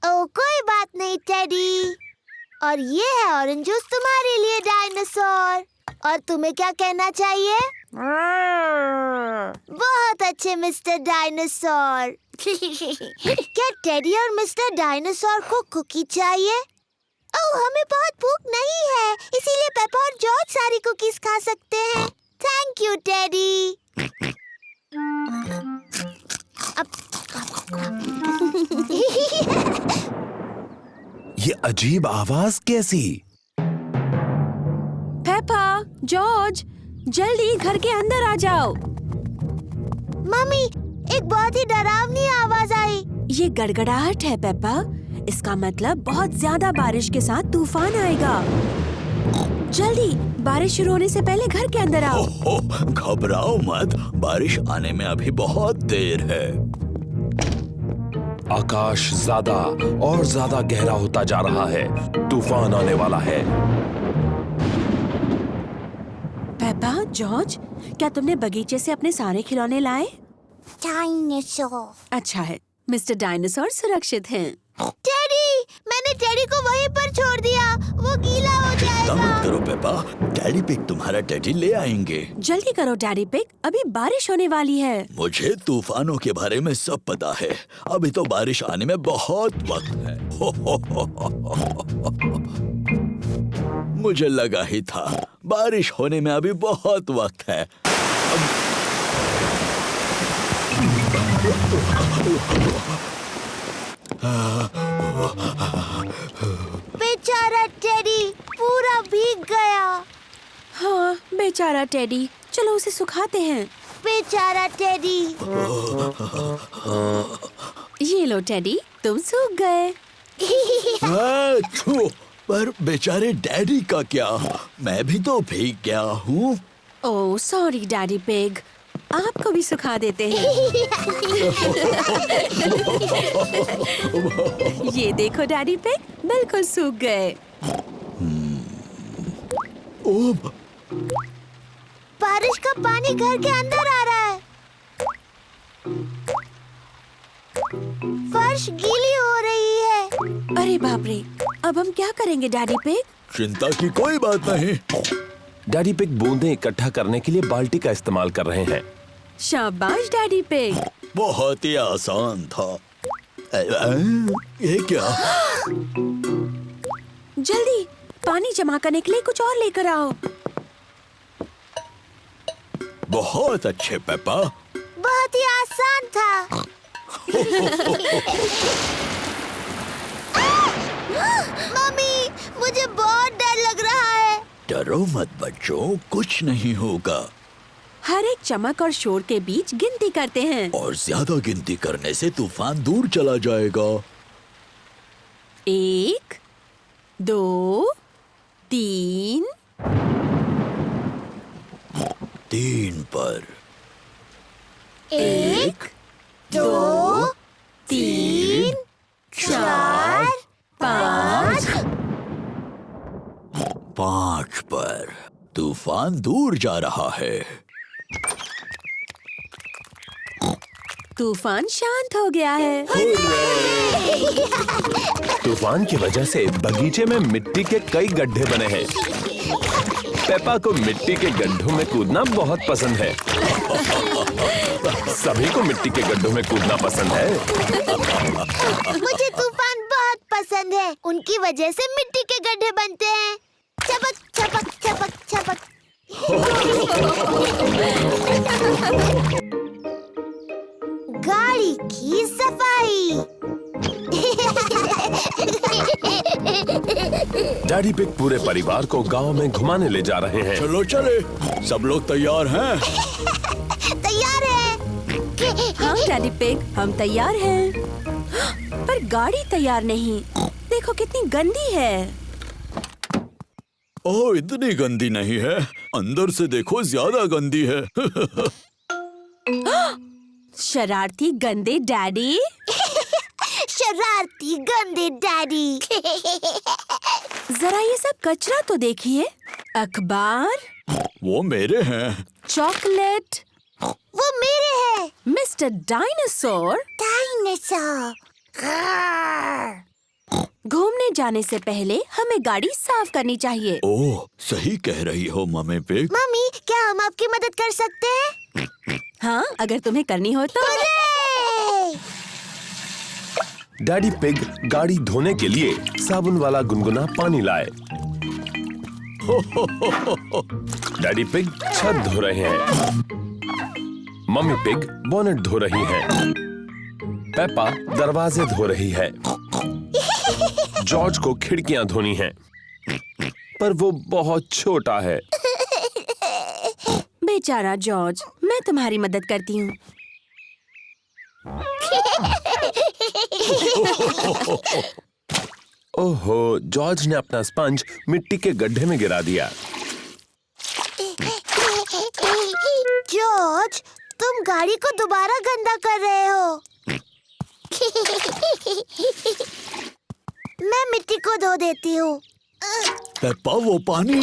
Speaker 1: ओह कोई बात नहीं टेडी। और ये है ऑरेंज जूस तुम्हारे लिए डायनासोर। और तुम्हें क्या कहना चाहिए? बहुत अच्छे मिस्टर डायनासोर। क्या टेडी और मिस्टर डायनासोर को कुकी चाहिए? ओह हमें बहुत भूख नहीं है, इसीलिए पेपा और जॉर्ज सारी कुकीज खा सकते हैं। Thank you teddy.
Speaker 4: ये अजीब आवाज कैसी?
Speaker 8: पेपा, जॉर्ज, जल्दी घर के अंदर आ जाओ।
Speaker 1: मम्मी, एक बहुत ही डरावनी आवाज आई।
Speaker 8: ये गड़गड़ाहट है पेपा। इसका मतलब बहुत ज्यादा बारिश के साथ तूफान आएगा। जल्दी, बारिश शुरू होने से पहले घर के अंदर आओ।
Speaker 7: घबराओ मत, बारिश आने में अभी बहुत देर है।
Speaker 4: आकाश ज्यादा और ज्यादा गहरा होता जा रहा है। तूफान आने वाला है।
Speaker 8: पेपा, जॉर्ज, क्या तुमने बगीचे से अपने सारे खिलौने लाए?
Speaker 1: डायनासोर।
Speaker 8: अच्छा है, मिस्टर डायनासोर सुरक्षित हैं।
Speaker 1: टेडी, मैंने टेडी को वहीं पर छोड़ दिया, वो गीला हो
Speaker 7: चिंता मत
Speaker 1: जाएगा।
Speaker 7: करो पेपा, डैडी पिग तुम्हारा टेडी ले आएंगे।
Speaker 8: जल्दी करो डैडी पिग, अभी बारिश होने वाली है।
Speaker 7: मुझे तूफानों के बारे में सब पता है। अभी तो बारिश आने में बहुत वक्त है। मुझे लगा ही था, बारिश होने में अभी बहुत वक्त है।
Speaker 1: बेचारा टेडी पूरा भीग गया।
Speaker 8: हाँ, बेचारा टेडी, चलो उसे सुखाते हैं।
Speaker 1: बेचारा टेडी।
Speaker 8: ये लो टेडी, तुम सूख गए।
Speaker 7: पर बेचारे डैडी का क्या? मैं भी तो भीग गया हूँ।
Speaker 8: ओह सॉरी डैडी पिग, आपको भी सुखा देते हैं। ये देखो डैडी पिग, बिल्कुल सूख गए।
Speaker 1: बारिश का पानी घर के अंदर आ रहा है। फर्श गीली हो रही है।
Speaker 8: अरे बाप रे, अब हम क्या करेंगे डैडी पिग?
Speaker 7: चिंता की कोई बात नहीं।
Speaker 4: डैडी पिग बूंदें इकट्ठा करने के लिए बाल्टी का इस्तेमाल कर रहे हैं।
Speaker 8: शाबाश डैडी पिग।
Speaker 7: बहुत ही आसान था। ये क्या?
Speaker 8: जल्दी, पानी जमा करने के लिए कुछ और लेकर आओ।
Speaker 7: बहुत अच्छे पेपा।
Speaker 1: बहुत ही आसान था। मम्मी, मुझे बहुत डर लग रहा है।
Speaker 7: डरो मत बच्चों, कुछ नहीं होगा।
Speaker 8: हर एक चमक और शोर के बीच गिनती करते हैं।
Speaker 7: और ज्यादा गिनती करने से तूफान दूर चला जाएगा।
Speaker 8: 1, 2, 3।
Speaker 7: 3 पर।
Speaker 1: 1, 2, 3, 4, 5।
Speaker 7: 5 पर। तूफान दूर जा रहा है।
Speaker 8: तूफान शांत हो गया है।
Speaker 4: तूफान की वजह से बगीचे में मिट्टी के कई गड्ढे बने हैं। पेपा को मिट्टी के गड्ढों में कूदना बहुत पसंद है। सभी को मिट्टी के गड्ढों में कूदना पसंद है।
Speaker 1: मुझे तूफान बहुत पसंद है। उनकी वजह से मिट्टी के गड्ढे बनते हैं। चपक चपक चपक चपक। गाड़ी की सफाई।
Speaker 4: डैडी पिग पूरे परिवार को गांव में घुमाने ले जा रहे हैं।
Speaker 9: चलो चले, सब लोग तैयार हैं?
Speaker 1: तैयार है।
Speaker 8: हाँ डैडी पिग, हम तैयार हैं। पर गाड़ी तैयार नहीं। देखो कितनी गंदी है।
Speaker 9: ओह, इतनी गंदी नहीं है। अंदर से देखो, ज्यादा गंदी है।
Speaker 8: शरारती गंदे डैडी।
Speaker 1: शरारती गंदे डैडी।
Speaker 8: जरा ये सब कचरा तो देखिए। अखबार,
Speaker 9: वो मेरे हैं।
Speaker 8: चॉकलेट,
Speaker 1: वो मेरे हैं।
Speaker 8: Mister dinosaur.
Speaker 1: डायनासोर।
Speaker 8: घूमने जाने से पहले हमें गाड़ी साफ करनी चाहिए।
Speaker 9: ओह, सही कह रही हो मम्मी पिग।
Speaker 1: मम्मी, क्या हम आपकी मदद कर सकते हैं?
Speaker 8: हाँ, अगर तुम्हें करनी हो तो।
Speaker 4: डैडी पिग गाड़ी धोने के लिए साबुन वाला गुनगुना पानी लाए। डैडी पिग छत धो रहे हैं। मम्मी पिग बोनेट धो रही हैं। पेपा दरवाजे धो रही है। जॉर्ज को खिड़कियां धोनी हैं, पर वो बहुत छोटा है।
Speaker 8: बेचारा जॉर्ज, मैं तुम्हारी मदद करती हूँ।
Speaker 4: ओहो, जॉर्ज ने अपना स्पंज मिट्टी के गड्ढे में गिरा दिया।
Speaker 1: जॉर्ज, तुम गाड़ी को दोबारा गंदा कर रहे हो। मैं मिट्टी को धो देती हूँ।
Speaker 9: पेप्पा, वो पानी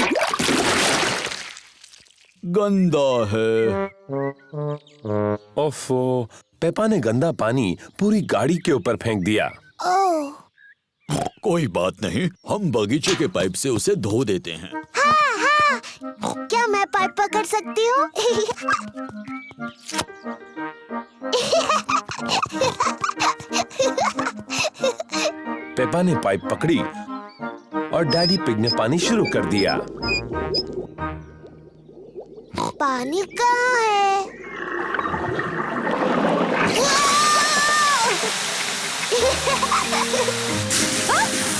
Speaker 9: गंदा है।
Speaker 4: ओफो, पेपा ने गंदा पानी पूरी गाड़ी के ऊपर फेंक दिया।
Speaker 1: ओह,
Speaker 9: कोई बात नहीं, हम बगीचे के पाइप से उसे धो देते हैं।
Speaker 1: हाँ हाँ, क्या मैं पाइप पकड़ सकती हूँ?
Speaker 4: पेपा ने पाइप पकड़ी और डैडी पिग ने पानी शुरू कर दिया।
Speaker 1: पानी कहाँ है?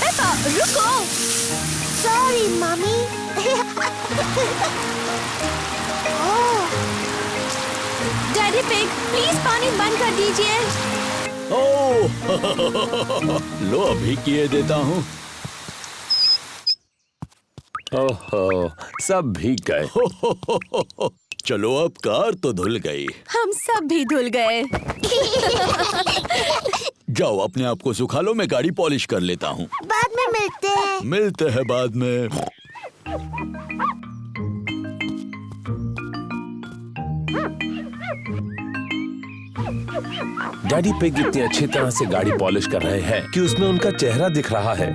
Speaker 8: पेपा, रुको।
Speaker 1: Sorry mummy.
Speaker 8: Daddy pig, please पानी बंद कर दीजिए।
Speaker 9: ओह, लो अभी किए देता हूँ।
Speaker 4: ओहो, सब भीग गए।
Speaker 9: चलो, अब कार तो धुल गई।
Speaker 8: हम सब भी धुल गए।
Speaker 9: जाओ, अपने आप को सुखा लो, मैं गाड़ी पॉलिश कर लेता हूँ।
Speaker 1: बाद में मिलते हैं।
Speaker 9: मिलते हैं बाद में।
Speaker 4: डैडी पिग इतनी अच्छी तरह से गाड़ी पॉलिश कर रहे हैं कि उसमें उनका चेहरा दिख रहा है।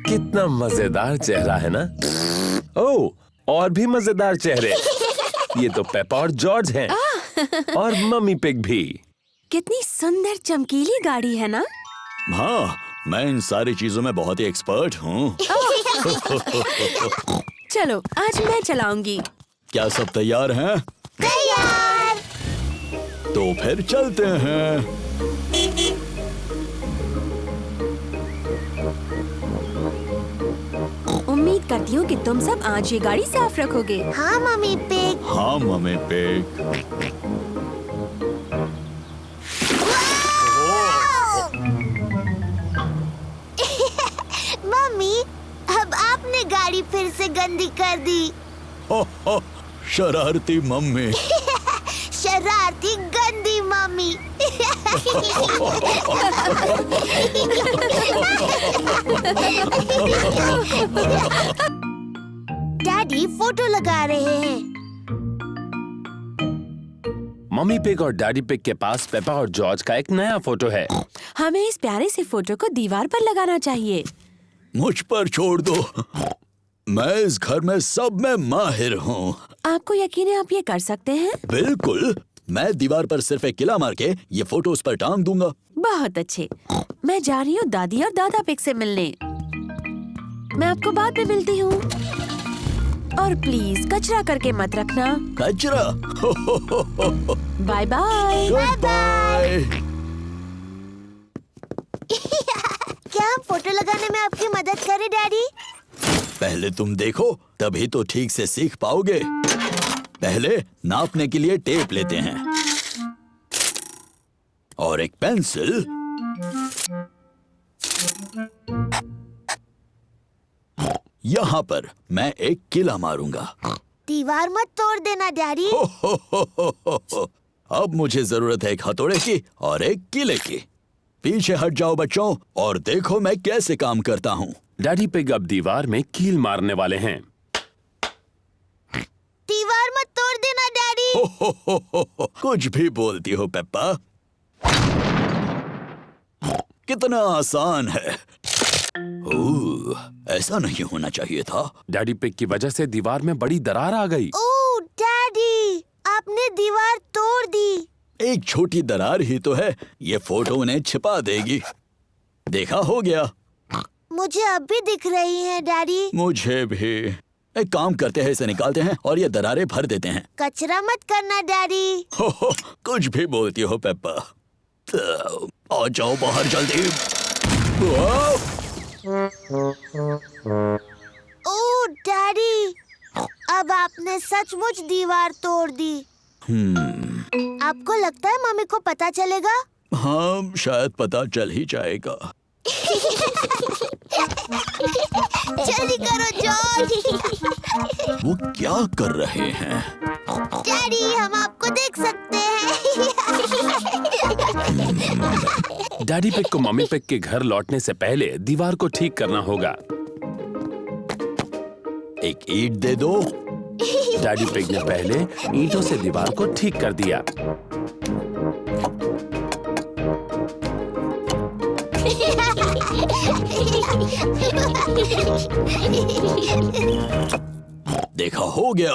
Speaker 4: कितना मजेदार चेहरा है ना? ओह, और भी मजेदार चेहरे। ये तो पेपा और जॉर्ज हैं। और मम्मी पिग भी।
Speaker 8: कितनी सुंदर चमकीली गाड़ी है ना?
Speaker 9: हाँ, मैं इन सारी चीजों में बहुत ही एक्सपर्ट हूँ।
Speaker 8: चलो, आज मैं चलाऊंगी।
Speaker 9: क्या सब तैयार हैं?
Speaker 1: तैयार।
Speaker 9: तो फिर चलते हैं।
Speaker 8: उम्मीद करती हूँ कि तुम सब आज ये गाड़ी साफ रखोगे।
Speaker 1: हाँ मम्मी पिग।
Speaker 9: हाँ मम्मी पिग।
Speaker 1: मम्मी, अब आपने गाड़ी फिर से गंदी कर दी।
Speaker 9: शरारती मम्मी।
Speaker 1: शरारती गंदी मम्मी। डैडी फोटो लगा रहे हैं।
Speaker 4: मम्मी पिग और डैडी पिग के पास पेपा और जॉर्ज का एक नया फोटो है।
Speaker 8: हमें इस प्यारे से फोटो को दीवार पर लगाना चाहिए।
Speaker 9: मुझ पर छोड़ दो। मैं इस घर में सब में माहिर हूँ।
Speaker 8: आपको यकीन है आप ये कर सकते हैं?
Speaker 9: बिल्कुल, मैं दीवार पर सिर्फ एक किला मार के ये फोटो उस पर टांग दूंगा।
Speaker 8: बहुत अच्छे। मैं जा रही हूँ दादी और दादा पिग से मिलने। मैं आपको बाद में मिलती हूँ। और प्लीज कचरा करके मत रखना।
Speaker 9: कचरा?
Speaker 8: Bye bye.
Speaker 9: बाय।
Speaker 1: क्या हम फोटो लगाने में आपकी मदद करें डैडी?
Speaker 9: पहले तुम देखो, तभी तो ठीक से सीख पाओगे। पहले नापने के लिए टेप लेते हैं और एक पेंसिल। यहाँ पर मैं एक किला मारूंगा।
Speaker 1: दीवार मत तोड़ देना डैडी।
Speaker 9: अब मुझे जरूरत है एक हथौड़े की और एक किले की। पीछे हट जाओ बच्चों और देखो मैं कैसे काम करता हूँ।
Speaker 4: डैडी पिग अब दीवार में कील मारने वाले हैं।
Speaker 1: दीवार मत तोड़ देना डैडी।
Speaker 9: कुछ भी बोलती हो पेप्पा। कितना आसान है। ऐसा नहीं होना चाहिए था।
Speaker 4: डैडी पिग की वजह से दीवार में बड़ी दरार आ गई।
Speaker 1: ओह डैडी, आपने दीवार तोड़ दी।
Speaker 9: एक छोटी दरार ही तो है, ये फोटो उन्हें छिपा देगी। देखा, हो गया।
Speaker 1: मुझे अब भी दिख रही हैं डैडी।
Speaker 9: मुझे भी। एक काम करते हैं, इसे निकालते हैं और ये दरारें भर देते हैं।
Speaker 1: कचरा मत करना डैडी।
Speaker 9: कुछ भी बोलती हो पेप्पा। तो आ जाओ बाहर जल्दी।
Speaker 1: ओह डैडी, अब आपने सचमुच दीवार तोड़ दी। आपको लगता है मम्मी को पता चलेगा?
Speaker 9: हाँ, शायद पता चल ही जाएगा।
Speaker 1: जल्दी करो जॉर्ज।
Speaker 9: वो क्या कर रहे हैं?
Speaker 1: डैडी, हम आपको देख सकते हैं।
Speaker 4: डैडी पिग को मम्मी पिग के घर लौटने से पहले दीवार को ठीक करना होगा।
Speaker 9: एक ईंट दे दो।
Speaker 4: डैडी पिग ने पहले ईंटों से दीवार को ठीक कर दिया।
Speaker 9: देखा, हो गया।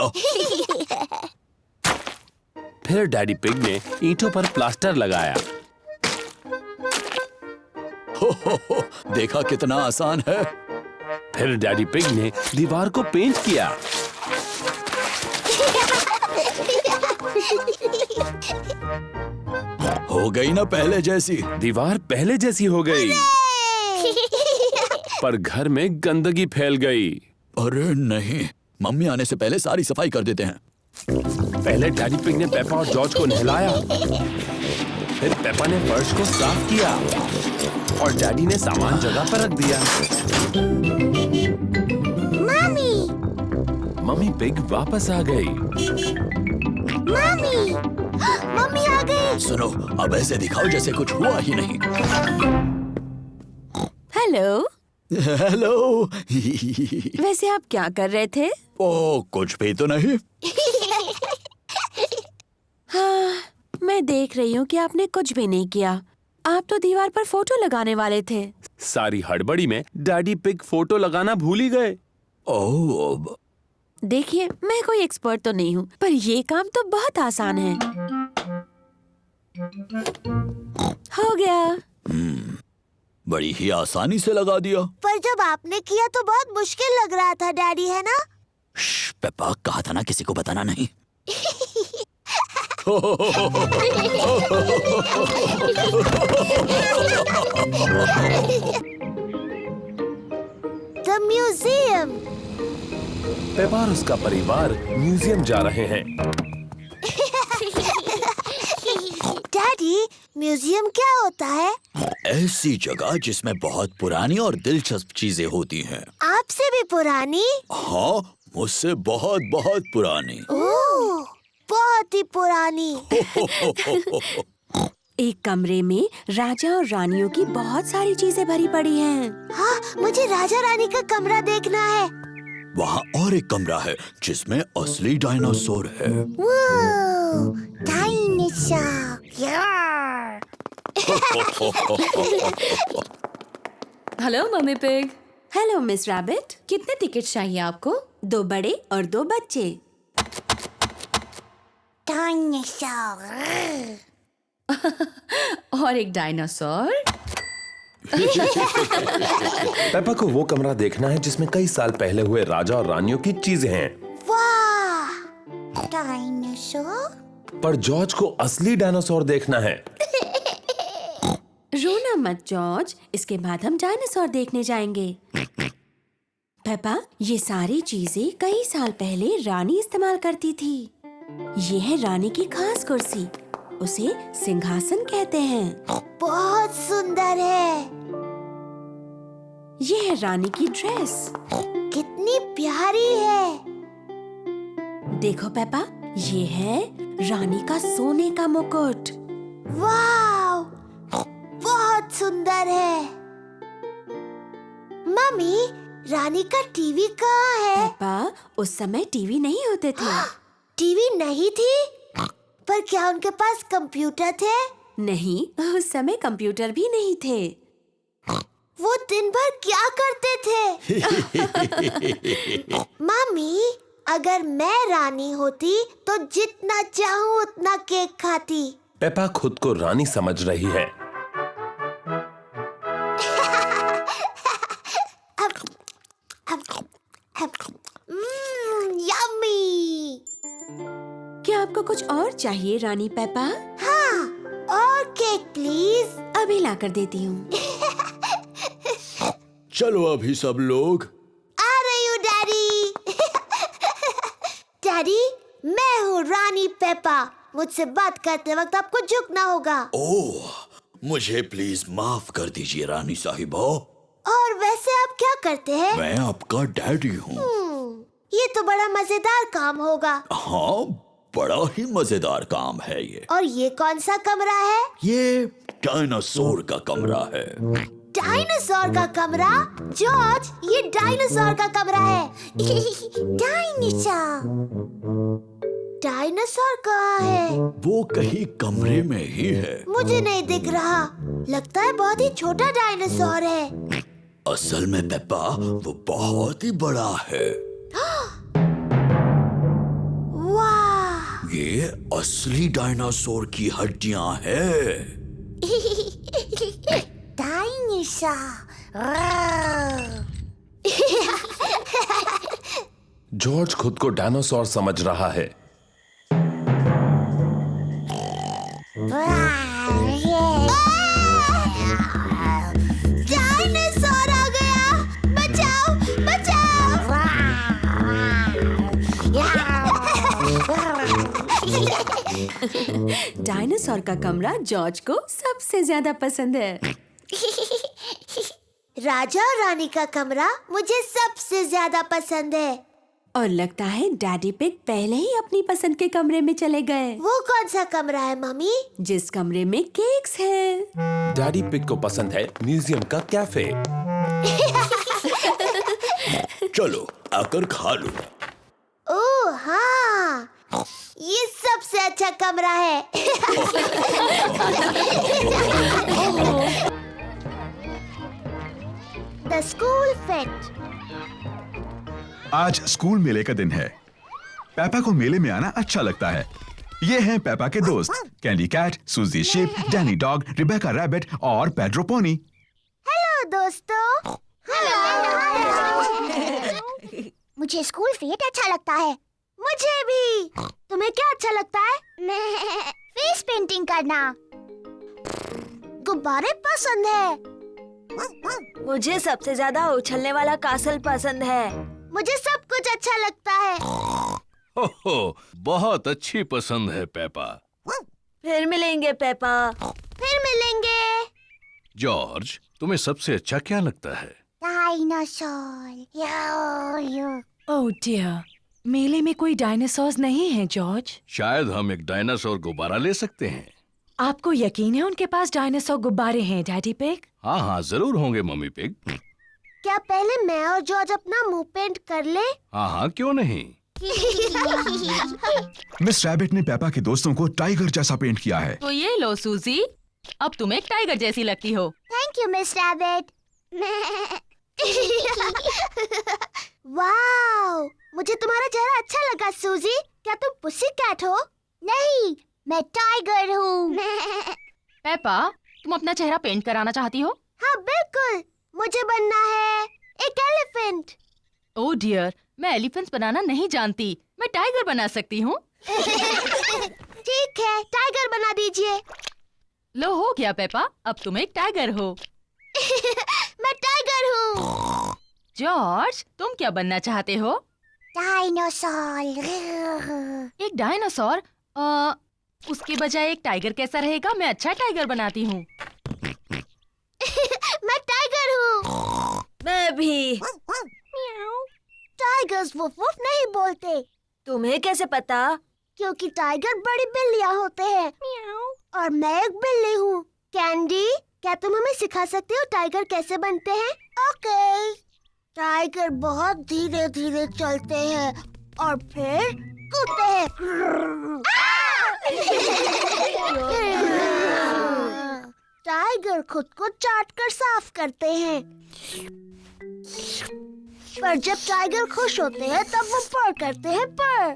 Speaker 4: फिर डैडी पिग ने ईंटों पर प्लास्टर लगाया।
Speaker 9: देखा कितना आसान है।
Speaker 4: फिर डैडी पिग ने दीवार को पेंट किया।
Speaker 9: हो गई ना पहले जैसी।
Speaker 4: दीवार पहले जैसी हो गई। पर घर में गंदगी फैल गई।
Speaker 9: अरे नहीं, मम्मी आने से पहले सारी सफाई कर देते हैं।
Speaker 4: पहले डैडी पिग ने पेप्पा और जॉर्ज को नहलाया। फिर पेप्पा ने फर्श को साफ किया और डैडी ने सामान जगह पर रख दिया। मम्मी पिग वापस आ गई।
Speaker 1: मम्मी आ गई।
Speaker 9: सुनो, अब ऐसे दिखाओ जैसे कुछ हुआ ही नहीं।
Speaker 8: हेलो।
Speaker 9: हेलो।
Speaker 8: वैसे आप क्या कर रहे थे?
Speaker 9: ओ, कुछ भी तो नहीं।
Speaker 8: हाँ, मैं देख रही हूँ कि आपने कुछ भी नहीं किया। आप तो दीवार पर फोटो लगाने वाले थे।
Speaker 4: सारी हड़बड़ी में डैडी पिग फोटो लगाना भूल ही गए।
Speaker 9: ओह,
Speaker 8: देखिए, मैं कोई एक्सपर्ट तो नहीं हूँ, पर ये काम तो बहुत आसान है। हो गया।
Speaker 9: बड़ी ही आसानी से लगा दिया।
Speaker 1: पर जब आपने किया तो बहुत मुश्किल लग रहा था डैडी, है ना?
Speaker 9: पेप्पा, कहा था ना किसी को बताना नहीं।
Speaker 1: The museum.
Speaker 4: पेप्पा और उसका परिवार म्यूजियम जा रहे हैं।
Speaker 1: डैडी, म्यूजियम क्या होता है?
Speaker 9: ऐसी जगह जिसमें बहुत पुरानी और दिलचस्प चीजें होती हैं।
Speaker 1: आपसे भी पुरानी?
Speaker 9: हाँ, मुझसे बहुत बहुत पुरानी।
Speaker 1: ओह, बहुत ही पुरानी।
Speaker 8: एक कमरे में राजा और रानियों की बहुत सारी चीजें भरी पड़ी हैं।
Speaker 1: हाँ, मुझे राजा रानी का कमरा देखना है।
Speaker 9: वहाँ और एक कमरा है जिसमें असली डायनासोर है।
Speaker 1: Dinosaur.
Speaker 6: Hello mummy pig.
Speaker 8: Hello miss rabbit.
Speaker 6: कितने टिकट चाहिए आपको?
Speaker 8: 2 बड़े और 2 बच्चे।
Speaker 1: डायनासोर।
Speaker 6: और एक डायनासोर।
Speaker 4: पेपा को वो कमरा देखना है जिसमें कई साल पहले हुए राजा और रानियों की चीजें हैं।
Speaker 1: वाह, डायनासोर।
Speaker 4: पर जॉर्ज को असली डायनासोर देखना है।
Speaker 8: रोना मत जॉर्ज, इसके बाद हम डायनासोर देखने जाएंगे। पेपा, ये सारी चीजें कई साल पहले रानी इस्तेमाल करती थी। ये है रानी की खास कुर्सी, उसे सिंहासन कहते हैं।
Speaker 1: बहुत सुंदर है।
Speaker 8: ये है रानी की ड्रेस,
Speaker 1: कितनी प्यारी है।
Speaker 8: देखो पेपा, ये है रानी का सोने का मुकुट।
Speaker 1: वाव, बहुत सुंदर है। मम्मी, रानी का टीवी कहाँ है?
Speaker 8: पेपा, उस समय टीवी नहीं होते थे।
Speaker 1: टीवी नहीं थी? पर क्या उनके पास कंप्यूटर थे?
Speaker 8: नहीं, उस समय कंप्यूटर भी नहीं थे।
Speaker 1: वो दिन भर क्या करते थे? मम्मी, अगर मैं रानी होती तो जितना चाहूँ उतना केक खाती।
Speaker 4: पेपा खुद को रानी समझ रही है।
Speaker 1: यम्मी।
Speaker 8: क्या आपको कुछ और चाहिए रानी पेपा?
Speaker 1: हाँ, और केक प्लीज।
Speaker 8: अभी ला कर देती हूँ।
Speaker 9: चलो अभी सब लोग।
Speaker 1: आ रही हूँ डैडी। डैडी, मैं हूँ रानी पेपा। मुझसे बात करते वक्त आपको झुकना होगा।
Speaker 9: ओह, मुझे प्लीज माफ कर दीजिए रानी साहिबा।
Speaker 1: और वैसे आप क्या करते हैं?
Speaker 9: मैं आपका डैडी हूँ।
Speaker 1: ये तो बड़ा मजेदार काम होगा।
Speaker 9: हाँ, बड़ा ही मजेदार काम है ये।
Speaker 1: और ये कौन सा कमरा है?
Speaker 9: ये डायनासोर का कमरा है।
Speaker 1: डायनासोर का कमरा? जॉर्ज, ये डायनासोर का कमरा है। डायनासोर। डायनासोर कहाँ है?
Speaker 9: वो कहीं कमरे में ही है।
Speaker 1: मुझे नहीं दिख रहा। लगता है बहुत ही छोटा डायनासोर है।
Speaker 9: असल में पेप्पा, वो बहुत ही बड़ा है।
Speaker 1: वाह!
Speaker 9: ये असली डायनासोर की हड्डियां हैं।
Speaker 4: जॉर्ज खुद को डायनासोर समझ रहा है।
Speaker 1: डायनासोर आ गया! बचाओ, बचाओ!
Speaker 8: डायनासोर का कमरा जॉर्ज को सबसे ज्यादा पसंद है।
Speaker 1: राजा और रानी का कमरा मुझे सबसे ज्यादा पसंद है।
Speaker 8: और लगता है डैडी पिग पहले ही अपनी पसंद के कमरे में चले गए।
Speaker 1: वो कौन सा कमरा है मम्मी?
Speaker 8: जिस कमरे में केक्स है।
Speaker 4: डैडी पिग को पसंद है म्यूजियम का कैफे।
Speaker 9: चलो आकर खा लो।
Speaker 1: ओह हाँ, ये सबसे अच्छा कमरा है। The school fate.
Speaker 2: आज स्कूल मेले का दिन है। पेपा को मेले में आना अच्छा लगता है। ये हैं पेपा के दोस्त, कैंडी कैट, सूजी sheep, Danny dog, Rebecca rabbit और पेड्रो पोनी।
Speaker 1: हेलो दोस्तों। मुझे स्कूल फेट अच्छा लगता है। मुझे भी। तुम्हें क्या अच्छा लगता है? फेस पेंटिंग करना। गुब्बारे पसंद है।
Speaker 8: मुझे सबसे ज्यादा उछलने वाला कासल पसंद है।
Speaker 1: मुझे सब कुछ अच्छा लगता है।
Speaker 12: ओहो, बहुत अच्छी पसंद है पेपा।
Speaker 8: फिर मिलेंगे पेपा।
Speaker 1: फिर मिलेंगे।
Speaker 12: जॉर्ज, तुम्हें सबसे अच्छा क्या लगता है?
Speaker 1: डायनासोर।
Speaker 11: ओह डियर, मेले में कोई डायनासोर्स नहीं है जॉर्ज।
Speaker 12: शायद हम एक डायनासोर गुब्बारा ले सकते हैं।
Speaker 11: आपको यकीन है उनके पास डायनासोर गुब्बारे हैं डैडी पिग?
Speaker 12: हाँ हाँ, जरूर होंगे मम्मी पिग।
Speaker 1: क्या पहले मैं और जॉर्ज अपना मुंह पेंट कर ले?
Speaker 12: हाँ हाँ, क्यों नहीं।
Speaker 2: मिस रैबिट ने पेपा के दोस्तों को टाइगर जैसा पेंट किया है।
Speaker 6: तो ये लो सूजी, अब तुम एक टाइगर जैसी लगती हो।
Speaker 1: Thank you miss rabbit. Wow, मुझे तुम्हारा चेहरा अच्छा लगा सूजी। क्या तुम पुसी कैट हो? नहीं, मैं टाइगर हूँ।
Speaker 13: पेपा, तुम अपना चेहरा पेंट कराना चाहती हो?
Speaker 1: हाँ बिल्कुल, मुझे बनना है एक एलिफेंट।
Speaker 13: ओह डियर, मैं एलिफेंट्स बनाना नहीं जानती। मैं टाइगर बना सकती हूँ।
Speaker 1: ठीक है, टाइगर बना दीजिए।
Speaker 13: लो हो गया पेपा, अब तुम एक टाइगर हो।
Speaker 1: मैं टाइगर हूँ।
Speaker 13: जॉर्ज, तुम क्या बनना चाहते हो?
Speaker 1: डायनासोर।
Speaker 13: एक डायनासोर? उसके बजाय एक टाइगर कैसा रहेगा? मैं अच्छा टाइगर बनाती हूँ।
Speaker 1: मैं टाइगर हूँ।
Speaker 14: मैं भी।
Speaker 1: टाइगर्स वुफ वुफ नहीं बोलते।
Speaker 14: तुम्हें कैसे पता?
Speaker 1: क्योंकि टाइगर बड़ी बिल्लियाँ होते हैं और मैं एक बिल्ली हूँ। कैंडी, क्या तुम हमें सिखा सकते हो टाइगर कैसे बनते हैं? ओके। टाइगर बहुत धीरे धीरे चलते हैं और फिर कूदते हैं। टाइगर खुद को चाट कर साफ करते हैं। पर जब टाइगर खुश होते हैं तब वो पर करते हैं पर।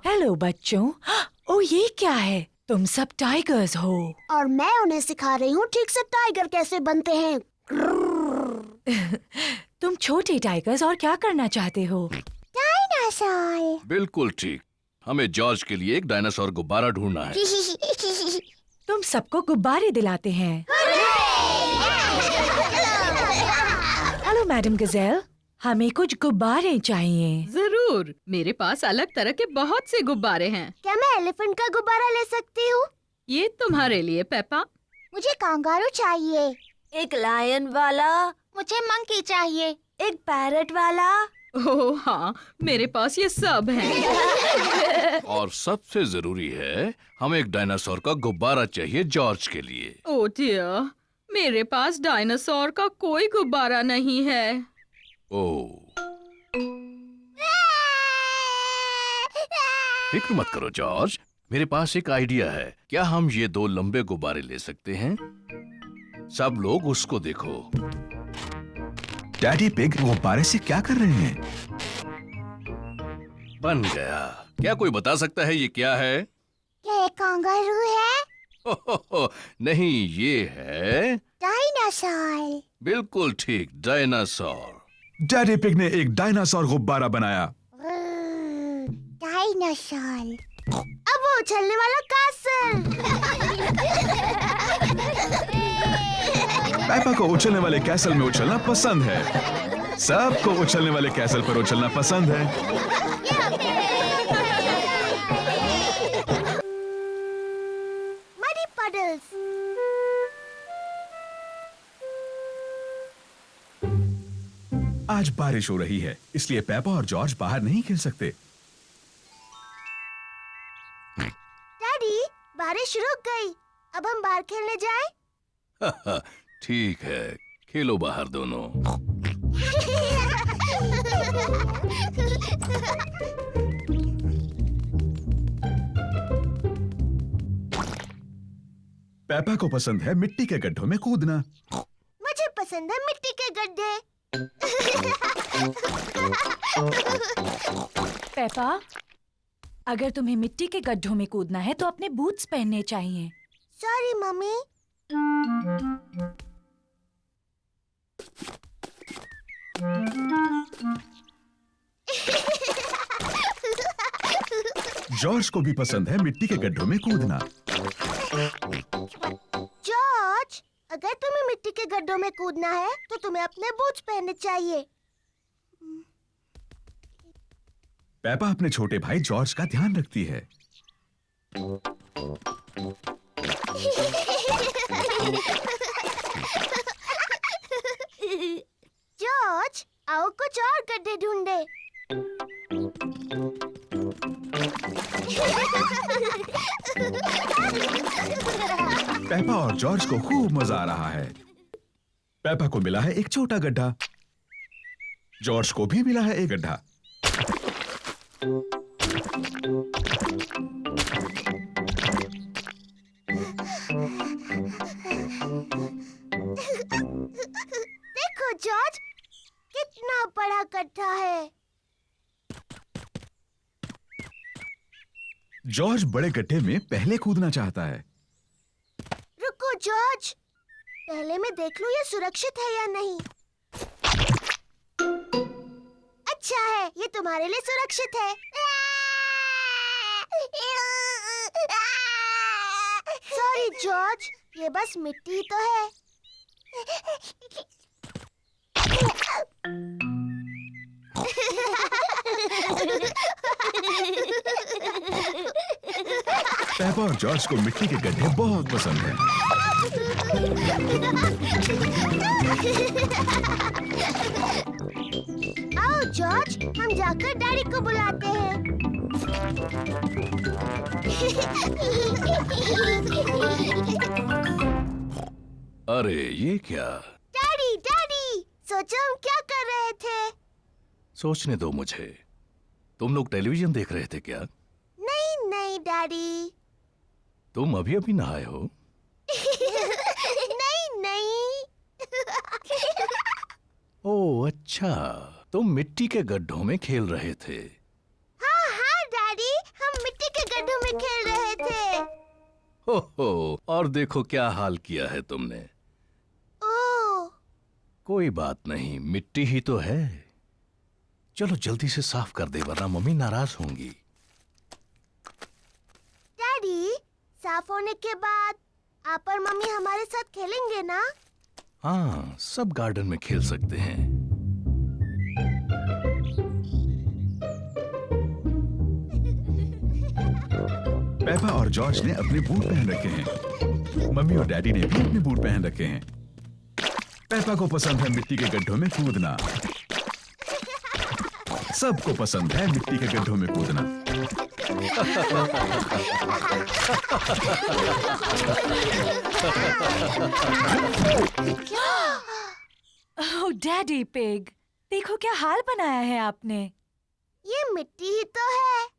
Speaker 11: हेलो बच्चों। ओ ये क्या है? तुम सब टाइगर्स हो।
Speaker 1: और मैं उन्हें सिखा रही हूँ ठीक से टाइगर कैसे बनते हैं।
Speaker 11: तुम छोटे टाइगर्स और क्या करना चाहते हो?
Speaker 1: डायनासोर।
Speaker 12: बिल्कुल ठीक। हमें जॉर्ज के लिए एक डायनासोर गुब्बारा ढूंढना है।
Speaker 11: तुम सबको गुब्बारे दिलाते हैं। हेलो मैडम गजेल, हमें कुछ गुब्बारे चाहिए।
Speaker 10: जरूर, मेरे पास अलग तरह के बहुत से गुब्बारे हैं।
Speaker 1: क्या मैं एलिफेंट का गुब्बारा ले सकती हूँ?
Speaker 10: ये तुम्हारे लिए पेपा।
Speaker 1: मुझे कांगारू चाहिए।
Speaker 14: एक लायन वाला।
Speaker 1: मुझे मंकी चाहिए।
Speaker 14: एक पैरट वाला।
Speaker 10: ओह हाँ, मेरे पास ये सब हैं।
Speaker 12: और सबसे जरूरी है, हमें एक डायनासोर का गुब्बारा चाहिए जॉर्ज के लिए।
Speaker 10: ओह डियर, मेरे पास डायनासोर का कोई गुब्बारा नहीं है।
Speaker 12: ओह, फिक्र मत करो जॉर्ज, मेरे पास एक आइडिया है। क्या हम ये 2 लंबे गुब्बारे ले सकते हैं? सब लोग उसको देखो।
Speaker 2: डैडी पिग गुब्बारे से क्या कर रहे हैं?
Speaker 12: बन गया। क्या कोई बता सकता है ये क्या है?
Speaker 1: क्या ये कांगारू है?
Speaker 12: हो, नहीं, ये है
Speaker 1: डायनासोर।
Speaker 12: बिल्कुल ठीक, डायनासोर।
Speaker 2: डैडी पिग ने एक डायनासोर गुब्बारा बनाया।
Speaker 1: डायनासोर। अब वो उछलने वाला कैसल।
Speaker 2: पेपा को उछलने वाले कैसल में उछलना पसंद है। सबको उछलने वाले कैसल पर उछलना पसंद है।
Speaker 1: Muddy puddles.
Speaker 2: आज बारिश हो रही है, इसलिए पेपा और जॉर्ज बाहर नहीं खेल सकते।
Speaker 1: डैडी, बारिश रुक गई। अब हम बाहर खेलने जाएं?
Speaker 12: ठीक है, खेलो बाहर दोनों।
Speaker 2: पेपा को पसंद है मिट्टी के गड्ढों में कूदना।
Speaker 1: मुझे पसंद है मिट्टी के गड्ढे।
Speaker 11: पेपा, अगर तुम्हें मिट्टी के गड्ढों में कूदना है तो अपने बूट्स पहनने चाहिए।
Speaker 1: Sorry mummy.
Speaker 2: जॉर्ज को भी पसंद है मिट्टी के गड्ढों में कूदना।
Speaker 1: जॉर्ज, अगर तुम्हें मिट्टी के गड्ढों में कूदना है तो तुम्हें अपने बूट्स पहनने चाहिए।
Speaker 2: पेपा अपने छोटे भाई जॉर्ज का ध्यान रखती है।
Speaker 1: जॉर्ज, आओ कुछ और गड्ढे ढूंढे।
Speaker 2: पेपा और जॉर्ज को खूब मजा आ रहा है। पेपा को मिला है एक छोटा गड्ढा। जॉर्ज को भी मिला है एक गड्ढा।
Speaker 1: गड्ढा है।
Speaker 2: जॉर्ज बड़े गड्ढे में पहले कूदना चाहता है।
Speaker 1: रुको जॉर्ज, पहले मैं देख लूं ये सुरक्षित है या नहीं। अच्छा है, ये तुम्हारे लिए सुरक्षित है। सॉरी जॉर्ज, ये बस मिट्टी ही तो है।
Speaker 2: पेपा और जॉर्ज को मिट्टी के गड्ढे बहुत पसंद हैं।
Speaker 1: आओ जॉर्ज, हम जाकर डैडी को बुलाते हैं।
Speaker 12: अरे ये क्या?
Speaker 1: डैडी डैडी, सोचो हम क्या कर रहे थे।
Speaker 12: सोचने दो मुझे। तुम लोग टेलीविजन देख रहे थे क्या?
Speaker 1: नहीं नहीं डैडी।
Speaker 12: तुम अभी अभी नहाए हो?
Speaker 1: नहीं नहीं।
Speaker 12: ओह अच्छा, तुम मिट्टी के गड्ढों में खेल रहे थे।
Speaker 1: हाँ हाँ डैडी, हम मिट्टी के गड्ढों में खेल रहे थे।
Speaker 12: हो, और देखो क्या हाल किया है तुमने।
Speaker 1: ओह,
Speaker 12: कोई बात नहीं, मिट्टी ही तो है। चलो जल्दी से साफ कर दे वरना मम्मी नाराज होंगी।
Speaker 1: डैडी, साफ होने के बाद आप और मम्मी हमारे साथ खेलेंगे ना?
Speaker 12: हाँ, सब गार्डन में खेल सकते हैं।
Speaker 2: पेपा और जॉर्ज ने अपने बूट पहन रखे हैं। मम्मी और डैडी ने भी अपने बूट पहन रखे हैं। पेपा को पसंद है मिट्टी के गड्ढों में कूदना। सबको पसंद है मिट्टी के गड्ढों में कूदना।
Speaker 11: ओह डैडी पिग, देखो क्या हाल बनाया है आपने।
Speaker 1: ये मिट्टी ही तो है।